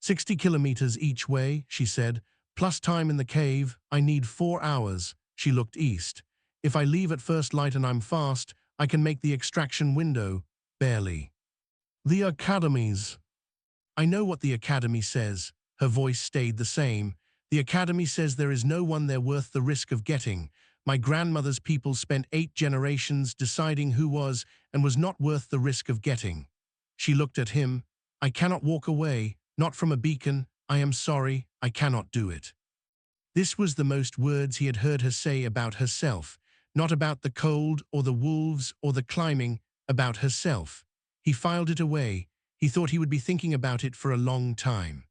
60 kilometers each way, she said, plus time in the cave. I need 4 hours. She looked east. If I leave at first light and I'm fast, I can make the extraction window. Barely. The academies. I know what the academy says. Her voice stayed the same. The academy says there is no one there worth the risk of getting. My grandmother's people spent 8 generations deciding who was and was not worth the risk of getting. She looked at him. I cannot walk away, not from a beacon. I am sorry, I cannot do it. This was the most words he had heard her say about herself, not about the cold or the wolves or the climbing, about herself. He filed it away. He thought he would be thinking about it for a long time.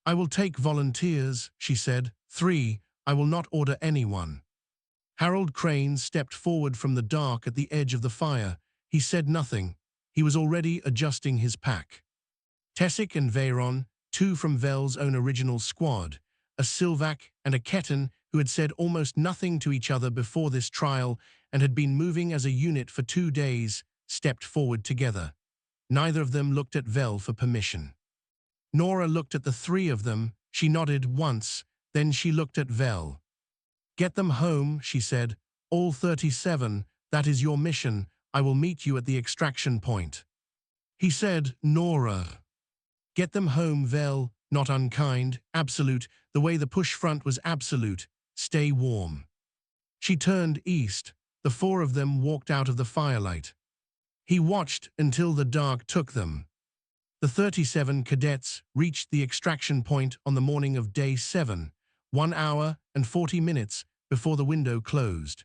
I will take volunteers, she said. 3, I will not order anyone. Harold Crane stepped forward from the dark at the edge of the fire. He said nothing. He was already adjusting his pack. Tessic and Veyron, 2 from Vel's own original squad, a Silvac and a Ketan who had said almost nothing to each other before this trial and had been moving as a unit for 2 days, stepped forward together. Neither of them looked at Vel for permission. Nora looked at the 3 of them. She nodded once, then she looked at Vel. Get them home, she said. All 37, that is your mission. I will meet you at the extraction point. He said, Nora. Get them home, Vel, not unkind, absolute, the way the push front was absolute. Stay warm. She turned east. The 4 of them walked out of the firelight. He watched until the dark took them. The 37 cadets reached the extraction point on the morning of day 7, 1 hour and 40 minutes before the window closed.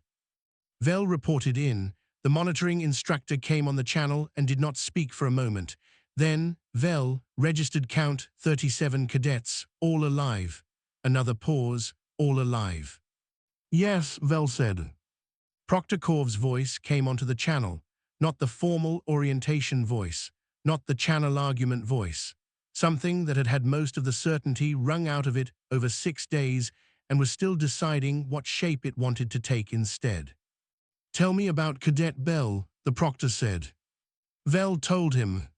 Vel reported in. The monitoring instructor came on the channel and did not speak for a moment. Then, Vel registered count 37 cadets, all alive. Another pause, all alive. Yes, Vel said. Proctor Korv's voice came onto the channel, not the formal orientation voice, not the channel argument voice, something that had had most of the certainty wrung out of it over 6 days and was still deciding what shape it wanted to take instead. Tell me about Cadet Bell, the proctor said. Vel told him.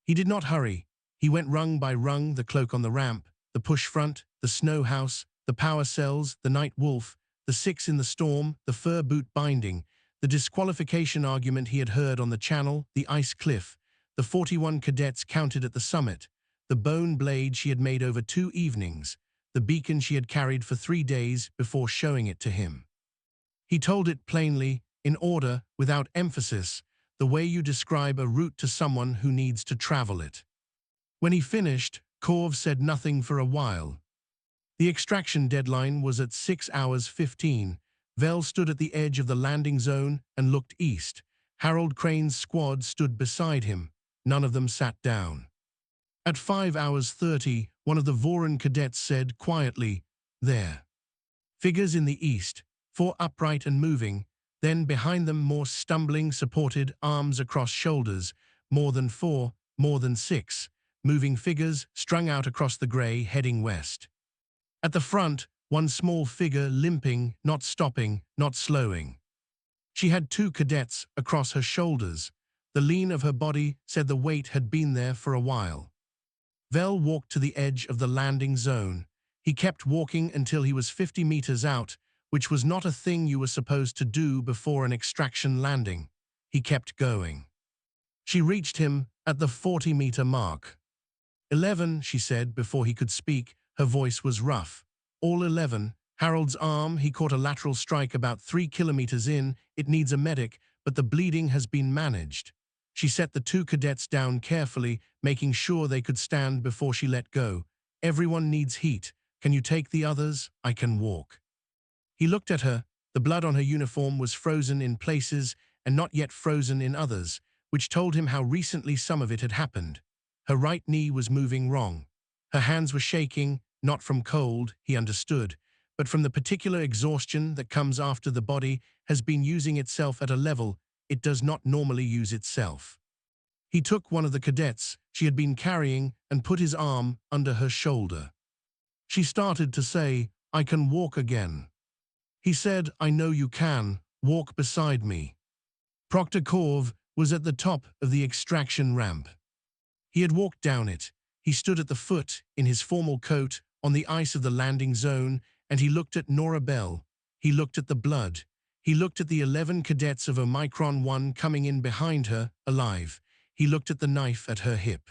He did not hurry. He went rung by rung, the cloak on the ramp, the push front, the snow house, the power cells, the night wolf, the 6 in the storm, the fur boot binding, the disqualification argument he had heard on the channel, the ice cliff, the 41 cadets counted at the summit, the bone blade she had made over 2 evenings, the beacon she had carried for 3 days before showing it to him. He told it plainly, in order, without emphasis, the way you describe a route to someone who needs to travel it. When he finished, Korv said nothing for a while. The extraction deadline was at 6 hours 15. Vel stood at the edge of the landing zone and looked east. Harold Crane's squad stood beside him. None of them sat down. At 5 hours 30, one of the Voran cadets said quietly, there. Figures in the east, 4 upright and moving, then behind them more stumbling, supported, arms across shoulders, more than 4, more than 6, moving figures strung out across the grey heading west. At the front, one small figure limping, not stopping, not slowing. She had 2 cadets across her shoulders. The lean of her body said the weight had been there for a while. Vel walked to the edge of the landing zone. He kept walking until he was 50 meters out, which was not a thing you were supposed to do before an extraction landing. He kept going. She reached him at the 40-meter mark. 11, she said before he could speak. Her voice was rough. All 11. Harold's arm, he caught a lateral strike about 3 kilometers in. It needs a medic, but the bleeding has been managed. She set the 2 cadets down carefully, making sure they could stand before she let go. Everyone needs heat. Can you take the others? I can walk. He looked at her. The blood on her uniform was frozen in places and not yet frozen in others, which told him how recently some of it had happened. Her right knee was moving wrong. Her hands were shaking, not from cold, he understood, but from the particular exhaustion that comes after the body has been using itself at a level it does not normally use itself. He took one of the cadets she had been carrying and put his arm under her shoulder. She started to say, "I can walk again." He said, "I know you can, walk beside me." Proctor Korv was at the top of the extraction ramp. He had walked down it. He stood at the foot, in his formal coat, on the ice of the landing zone, and he looked at Nora Bell. He looked at the blood. He looked at the 11 cadets of Omicron 1 coming in behind her, alive. He looked at the knife at her hip.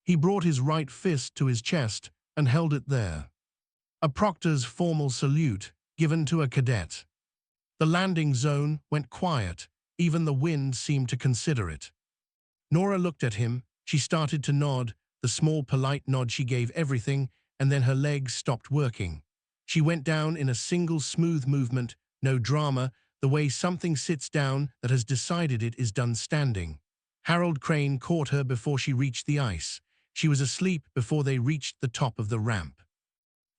He brought his right fist to his chest and held it there. A proctor's formal salute given to a cadet. The landing zone went quiet. Even the wind seemed to consider it. Nora looked at him. She started to nod, the small polite nod she gave everything, and then her legs stopped working. She went down in a single smooth movement, no drama, the way something sits down that has decided it is done standing. Harold Crane caught her before she reached the ice. She was asleep before they reached the top of the ramp.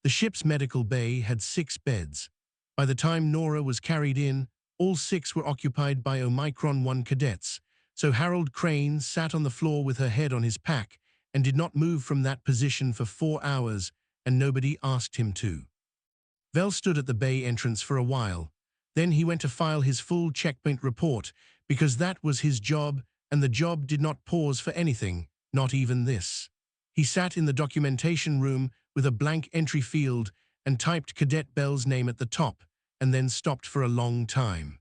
The ship's medical bay had 6 beds. By the time Nora was carried in, all 6 were occupied by Omicron 1 cadets, so Harold Crane sat on the floor with her head on his pack and did not move from that position for 4 hours, and nobody asked him to. Vel stood at the bay entrance for a while. Then he went to file his full checkpoint report, because that was his job, and the job did not pause for anything, not even this. He sat in the documentation room with a blank entry field and typed Cadet Bell's name at the top, and then stopped for a long time.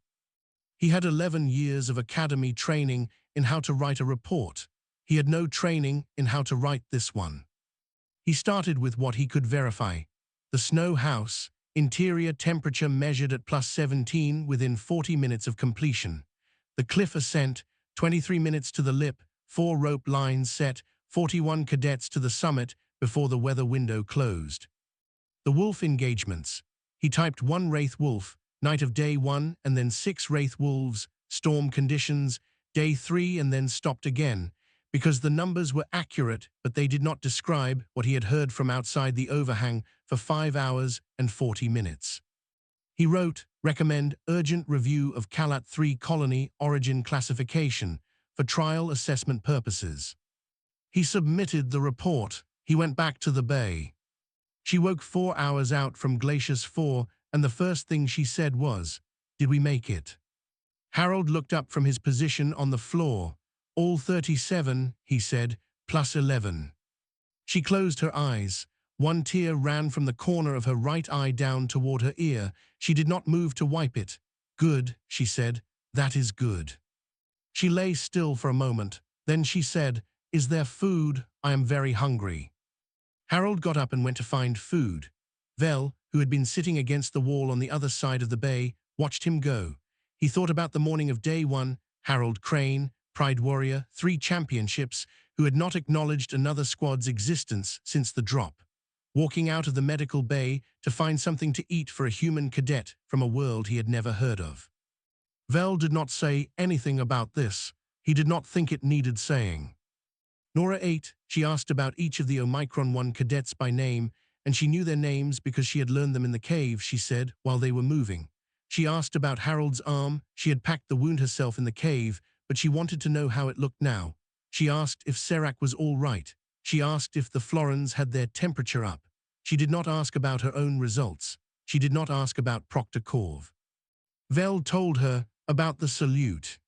He had 11 years of academy training in how to write a report. He had no training in how to write this one. He started with what he could verify. The snow house, interior temperature measured at +17 within 40 minutes of completion. The cliff ascent, 23 minutes to the lip, 4 rope lines set, 41 cadets to the summit before the weather window closed. The wolf engagements. He typed 1 Wraith Wolf, night of day 1, and then 6 Wraith Wolves, storm conditions, day 3, and then stopped again, because the numbers were accurate, but they did not describe what he had heard from outside the overhang for 5 hours and 40 minutes. He wrote, recommend urgent review of Calat 3 colony origin classification for trial assessment purposes. He submitted the report. He went back to the bay. She woke 4 hours out from Glacius 4, and the first thing she said was, "Did we make it?" Harold looked up from his position on the floor. "All 37, he said, +11. She closed her eyes. 1 tear ran from the corner of her right eye down toward her ear. She did not move to wipe it. "Good," she said. "That is good." She lay still for a moment. Then she said, "Is there food? I am very hungry." Harold got up and went to find food. Vel, who had been sitting against the wall on the other side of the bay, watched him go. He thought about the morning of day 1, Harold Crane, Pride Warrior, 3 championships, who had not acknowledged another squad's existence since the drop. Walking out of the medical bay to find something to eat for a human cadet from a world he had never heard of. Vel did not say anything about this. He did not think it needed saying. Nora ate. She asked about each of the Omicron 1 cadets by name, and she knew their names because she had learned them in the cave, she said, while they were moving. She asked about Harold's arm. She had packed the wound herself in the cave, but she wanted to know how it looked now. She asked if Serac was all right. She asked if the Florins had their temperature up. She did not ask about her own results. She did not ask about Proctor Korv. Vel told her about the salute.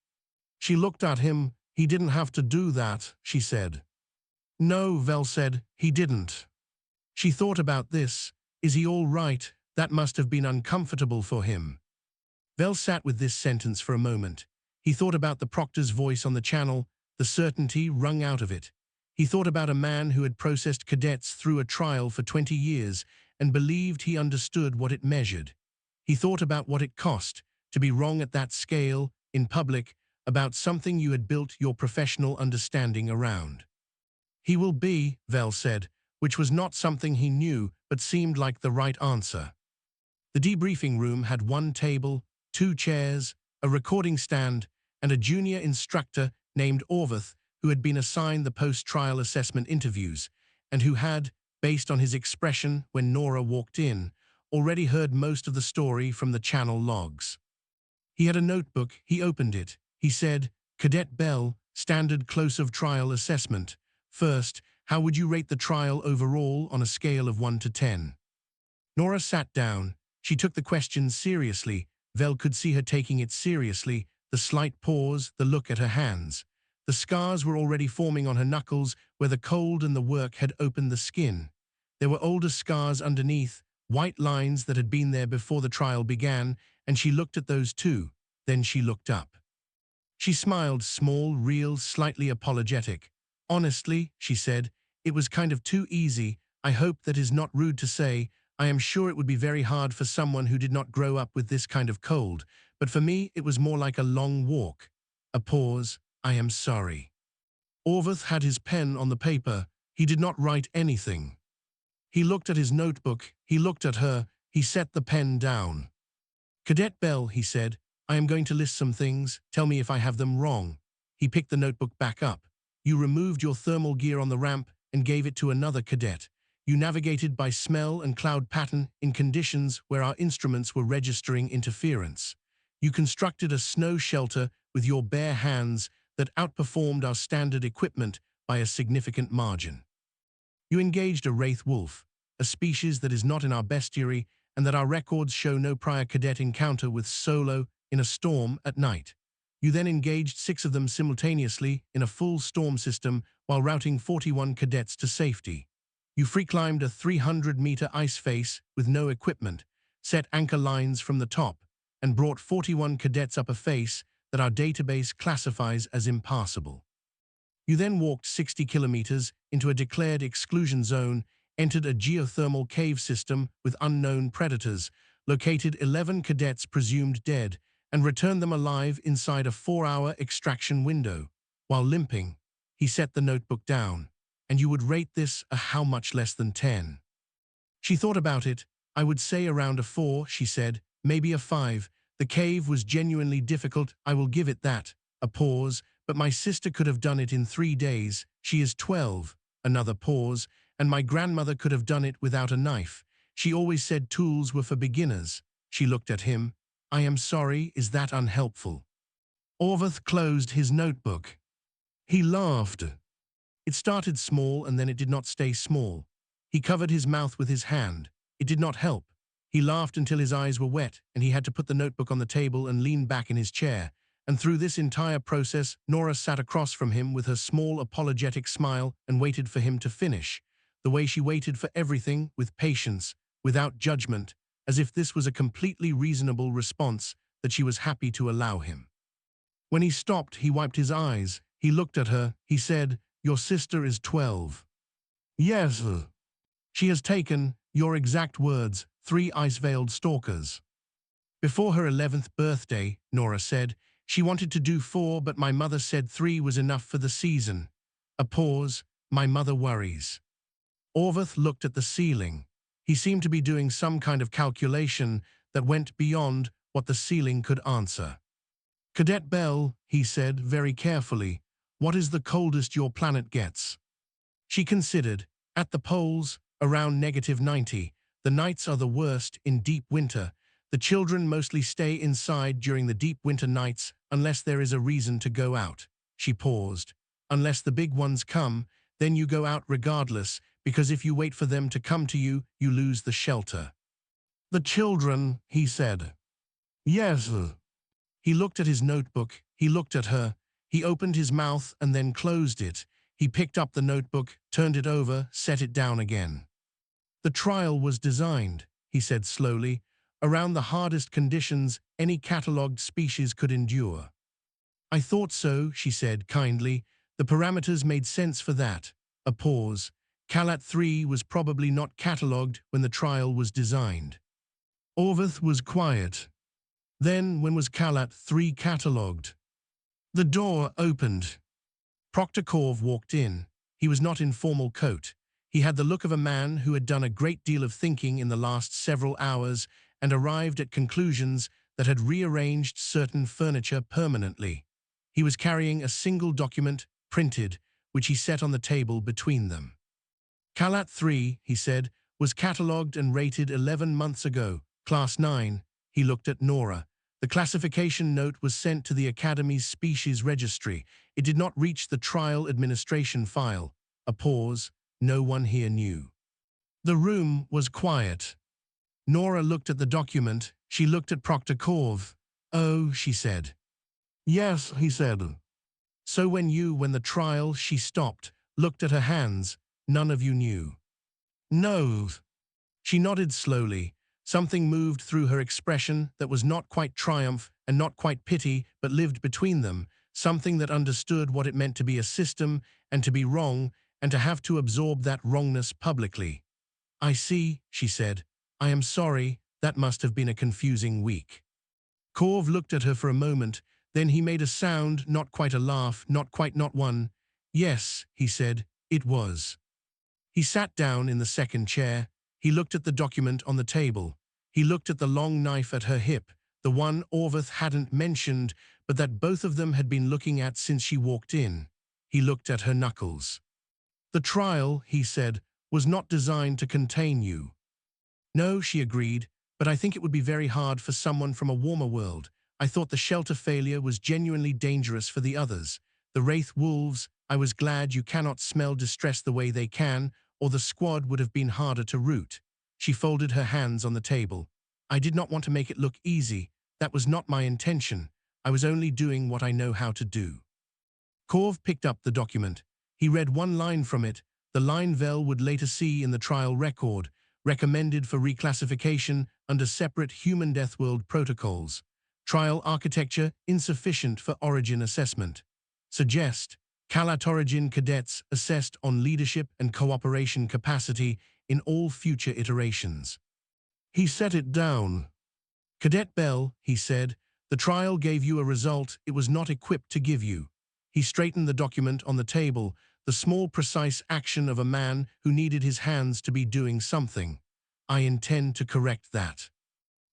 She looked at him. "He didn't have to do that," she said. "No," Vel said, "he didn't." She thought about this. Is he all right? That must have been uncomfortable for him. Vel sat with this sentence for a moment. He thought about the proctor's voice on the channel, the certainty wrung out of it. He thought about a man who had processed cadets through a trial for 20 years and believed he understood what it measured. He thought about what it cost to be wrong at that scale, in public, about something you had built your professional understanding around. "He will be," Vel said, which was not something he knew, but seemed like the right answer. The debriefing room had 1 table, 2 chairs, a recording stand, and a junior instructor named Orvath, who had been assigned the post-trial assessment interviews, and who had, based on his expression when Nora walked in, already heard most of the story from the channel logs. He had a notebook. He opened it. he said. Cadet Bell, standard close of trial assessment. First, how would you rate the trial overall on a scale of 1 to 10? Nora sat down. She took the question seriously. Vel could see her taking it seriously, the slight pause, the look at her hands. The scars were already forming on her knuckles where the cold and the work had opened the skin. There were older scars underneath, white lines that had been there before the trial began, and she looked at those too. Then she looked up. She smiled, small, real, slightly apologetic. Honestly, she said, it was kind of too easy. I hope that is not rude to say. I am sure it would be very hard for someone who did not grow up with this kind of cold, but for me it was more like a long walk. A pause. I am sorry. Orvath had his pen on the paper. He did not write anything. He looked at his notebook. He looked at her. He set the pen down. Cadet Bell, he said, I am going to list some things. Tell me if I have them wrong. He picked the notebook back up. You removed your thermal gear on the ramp and gave it to another cadet. You navigated by smell and cloud pattern in conditions where our instruments were registering interference. You constructed a snow shelter with your bare hands that outperformed our standard equipment by a significant margin. You engaged a wraith wolf, a species that is not in our bestiary and that our records show no prior cadet encounter with solo in a storm at night. You then engaged 6 of them simultaneously in a full storm system while routing 41 cadets to safety. You free-climbed a 300-meter ice face with no equipment, set anchor lines from the top, and brought 41 cadets up a face that our database classifies as impassable. You then walked 60 kilometers into a declared exclusion zone, entered a geothermal cave system with unknown predators, located 11 cadets presumed dead, and returned them alive inside a 4-hour extraction window. While limping, he set the notebook down. And you would rate this a how much less than 10? She thought about it. I would say around a 4, she said, maybe a 5. The cave was genuinely difficult, I will give it that. A pause, but my sister could have done it in 3 days. She is 12. Another pause, and my grandmother could have done it without a knife. She always said tools were for beginners. She looked at him. I am sorry, is that unhelpful? Orvath closed his notebook. He laughed. It started small and then it did not stay small. He covered his mouth with his hand. It did not help. He laughed until his eyes were wet and he had to put the notebook on the table and lean back in his chair. And through this entire process, Nora sat across from him with her small apologetic smile and waited for him to finish. The way she waited for everything, with patience, without judgment, as if this was a completely reasonable response that she was happy to allow him. When he stopped, he wiped his eyes. He looked at her. He said, Your sister is 12. Yes. She has taken, your exact words, 3 ice-veiled stalkers. Before her 11th birthday, Nora said, she wanted to do 4, but my mother said 3 was enough for the season. A pause. My mother worries. Orvath looked at the ceiling. He seemed to be doing some kind of calculation that went beyond what the ceiling could answer. Cadet Bell, he said very carefully, what is the coldest your planet gets? She considered. At the poles, around -90, the nights are the worst in deep winter. The children mostly stay inside during the deep winter nights unless there is a reason to go out. She paused. Unless the big ones come, then you go out regardless, because if you wait for them to come to you, you lose the shelter. The children, he said. Yes. He looked at his notebook. He looked at her. He opened his mouth and then closed it. He picked up the notebook, turned it over, set it down again. The trial was designed, he said slowly, around the hardest conditions any catalogued species could endure. I thought so, she said kindly. The parameters made sense for that. A pause. Calat 3 was probably not catalogued when the trial was designed. Orvath was quiet. Then, when was Calat 3 catalogued? The door opened. Proctor Corv walked in. He was not in formal coat. He had the look of a man who had done a great deal of thinking in the last several hours and arrived at conclusions that had rearranged certain furniture permanently. He was carrying a single document, printed, which he set on the table between them. Calat 3, he said, was catalogued and rated 11 months ago, Class 9. He looked at Nora. The classification note was sent to the Academy's species registry. It did not reach the trial administration file. A pause. No one here knew. The room was quiet. Nora looked at the document. She looked at Proctor Corv. "Oh," she said. "Yes," he said. "So when the trial," she stopped, looked at her hands. "None of you knew." "No." She nodded slowly. Something moved through her expression that was not quite triumph and not quite pity, but lived between them, something that understood what it meant to be a system and to be wrong and to have to absorb that wrongness publicly. "I see," she said. "I am sorry, that must have been a confusing week." Corv looked at her for a moment, then he made a sound, not quite a laugh, not one. "Yes," he said, "it was." He sat down in the second chair. He looked at the document on the table. He looked at the long knife at her hip, the one Orveth hadn't mentioned, but that both of them had been looking at since she walked in. He looked at her knuckles. "The trial," he said, "was not designed to contain you." "No," she agreed, "but I think it would be very hard for someone from a warmer world. I thought the shelter failure was genuinely dangerous for the others. The Wraith Wolves, I was glad you cannot smell distress the way they can, or the squad would have been harder to root." She folded her hands on the table. "I did not want to make it look easy. That was not my intention. I was only doing what I know how to do." Corv picked up the document. He read one line from it, the line Vel would later see in the trial record, recommended for reclassification under separate human deathworld protocols. Trial architecture insufficient for origin assessment. Suggest Kalat origin cadets assessed on leadership and cooperation capacity in all future iterations. He set it down. "Cadet Bell," he said, "the trial gave you a result it was not equipped to give you." He straightened the document on the table, the small precise action of a man who needed his hands to be doing something. "I intend to correct that."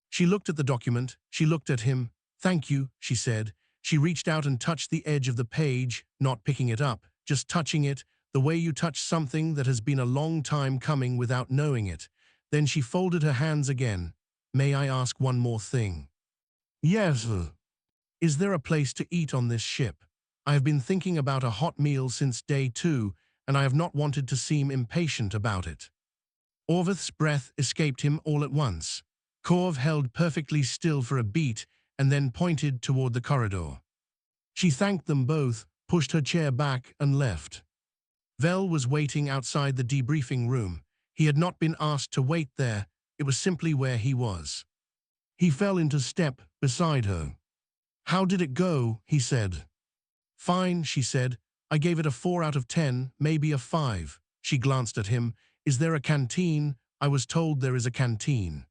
She looked at the document. She looked at him. "Thank you," she said. She reached out and touched the edge of the page, not picking it up, just touching it, the way you touch something that has been a long time coming without knowing it. Then she folded her hands again. "May I ask one more thing?" "Yes." "Is there a place to eat on this ship? I have been thinking about a hot meal since day 2, and I have not wanted to seem impatient about it." Orveth's breath escaped him all at once. Corv held perfectly still for a beat and then pointed toward the corridor. She thanked them both, pushed her chair back, and left. Vel was waiting outside the debriefing room. He had not been asked to wait there. It was simply where he was. He fell into step beside her. "How did it go?" he said. "Fine," she said. "I gave it a 4 out of 10, maybe a 5. She glanced at him. "Is there a canteen?" "I was told there is a canteen."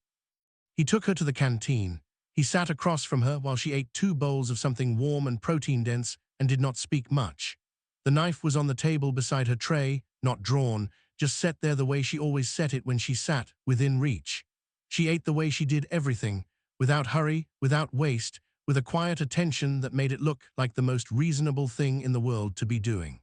He took her to the canteen. He sat across from her while she ate 2 bowls of something warm and protein-dense and did not speak much. The knife was on the table beside her tray, not drawn, just set there the way she always set it when she sat within reach. She ate the way she did everything, without hurry, without waste, with a quiet attention that made it look like the most reasonable thing in the world to be doing.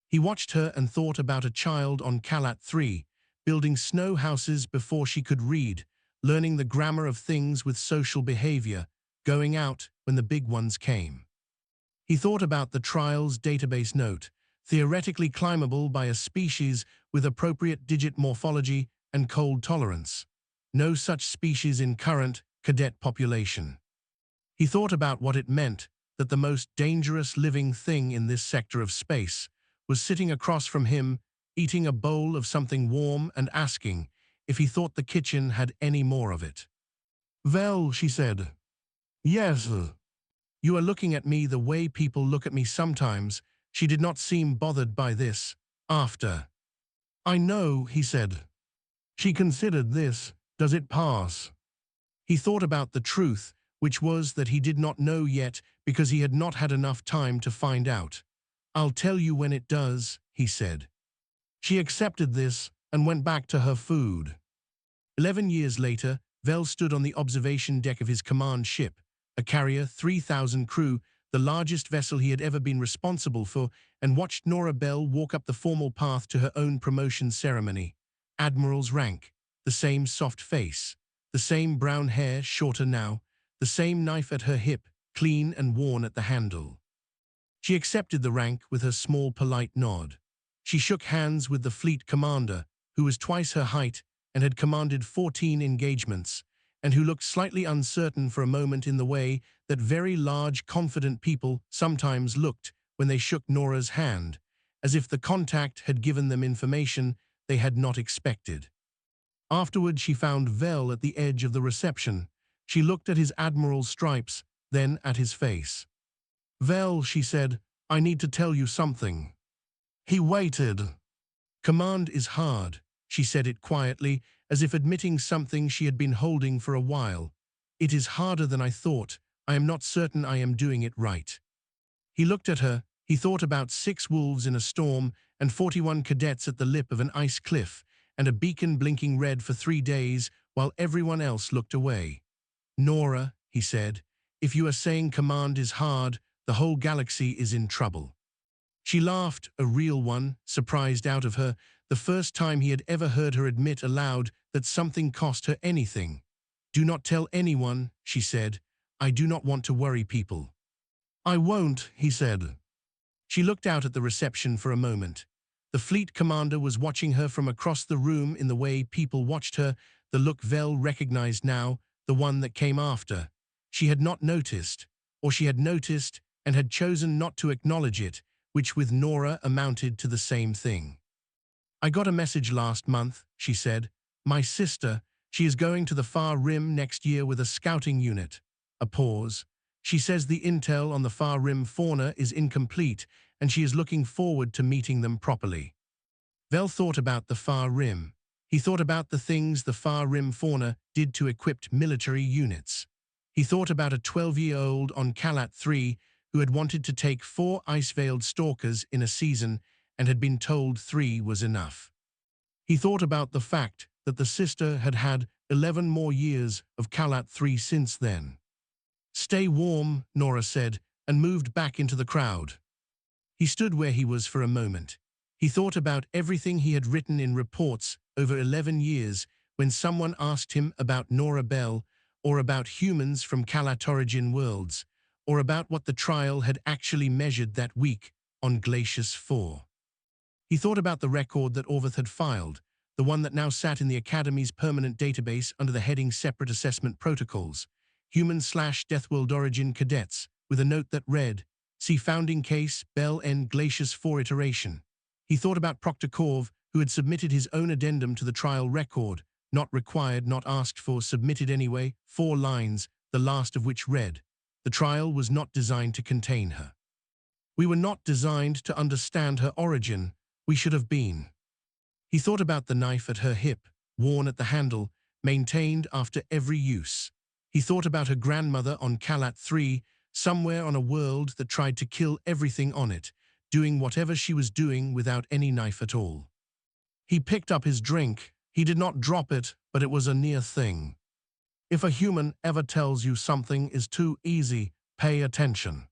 He watched her and thought about a child on Kalat 3, building snow houses before she could read, learning the grammar of things with social behavior, going out when the big ones came. He thought about the trial's database note, theoretically climbable by a species with appropriate digit morphology and cold tolerance. No such species in current cadet population. He thought about what it meant that the most dangerous living thing in this sector of space was sitting across from him, eating a bowl of something warm and asking if he thought the kitchen had any more of it. "Vel," she said. "Yes." "You are looking at me the way people look at me sometimes." She did not seem bothered by this. "After." "I know," he said. She considered this. "Does it pass?" He thought about the truth, which was that he did not know yet because he had not had enough time to find out. "I'll tell you when it does," he said. She accepted this and went back to her food. 11 years later, Vel stood on the observation deck of his command ship, a carrier, 3,000 crew, the largest vessel he had ever been responsible for, and watched Nora Bell walk up the formal path to her own promotion ceremony. Admiral's rank, the same soft face, the same brown hair, shorter now, the same knife at her hip, clean and worn at the handle. She accepted the rank with her small polite nod. She shook hands with the fleet commander, who was twice her height and had commanded 14 engagements, and who looked slightly uncertain for a moment in the way that very large, confident people sometimes looked when they shook Nora's hand, as if the contact had given them information they had not expected. Afterward, she found Vel at the edge of the reception. She looked at his admiral's stripes, then at his face. "Vel," she said, "I need to tell you something." He waited. "Command is hard," she said it quietly, as if admitting something she had been holding for a while. "It is harder than I thought. I am not certain I am doing it right." He looked at her. He thought about 6 wolves in a storm and 41 cadets at the lip of an ice cliff, and a beacon blinking red for 3 days while everyone else looked away. "Nora," he said, "if you are saying command is hard, the whole galaxy is in trouble." She laughed, a real one, surprised out of her, the first time he had ever heard her admit aloud that something cost her anything. "Do not tell anyone," she said. "I do not want to worry people." "I won't," he said. She looked out at the reception for a moment. The fleet commander was watching her from across the room in the way people watched her, the look Vel recognized now, the one that came after. She had not noticed, or she had noticed and had chosen not to acknowledge it, which with Nora amounted to the same thing. "I got a message last month," she said. "My sister, she is going to the Far Rim next year with a scouting unit." A pause. "She says the intel on the Far Rim fauna is incomplete, and she is looking forward to meeting them properly." Vel thought about the Far Rim. He thought about the things the Far Rim fauna did to equipped military units. He thought about a 12-year-old on Calat 3 who had wanted to take 4 ice-veiled stalkers in a season and had been told 3 was enough. He thought about the fact that the sister had had 11 more years of Calat 3 since then. "Stay warm," Nora said, and moved back into the crowd. He stood where he was for a moment. He thought about everything he had written in reports over 11 years when someone asked him about Nora Bell, or about humans from Calat-origin worlds, or about what the trial had actually measured that week on Glacius 4. He thought about the record that Orvith had filed, the one that now sat in the Academy's permanent database under the heading Separate Assessment Protocols, Human/Deathworld Origin Cadets, with a note that read, "See founding case, Bell N. Glacius 4 iteration." He thought about Proctor Corv, who had submitted his own addendum to the trial record, not required, not asked for, submitted anyway, 4 lines, the last of which read, "The trial was not designed to contain her. We were not designed to understand her origin. We should have been." He thought about the knife at her hip, worn at the handle, maintained after every use. He thought about her grandmother on Calat 3, somewhere on a world that tried to kill everything on it, doing whatever she was doing without any knife at all. He picked up his drink. He did not drop it, but it was a near thing. "If a human ever tells you something is too easy, pay attention."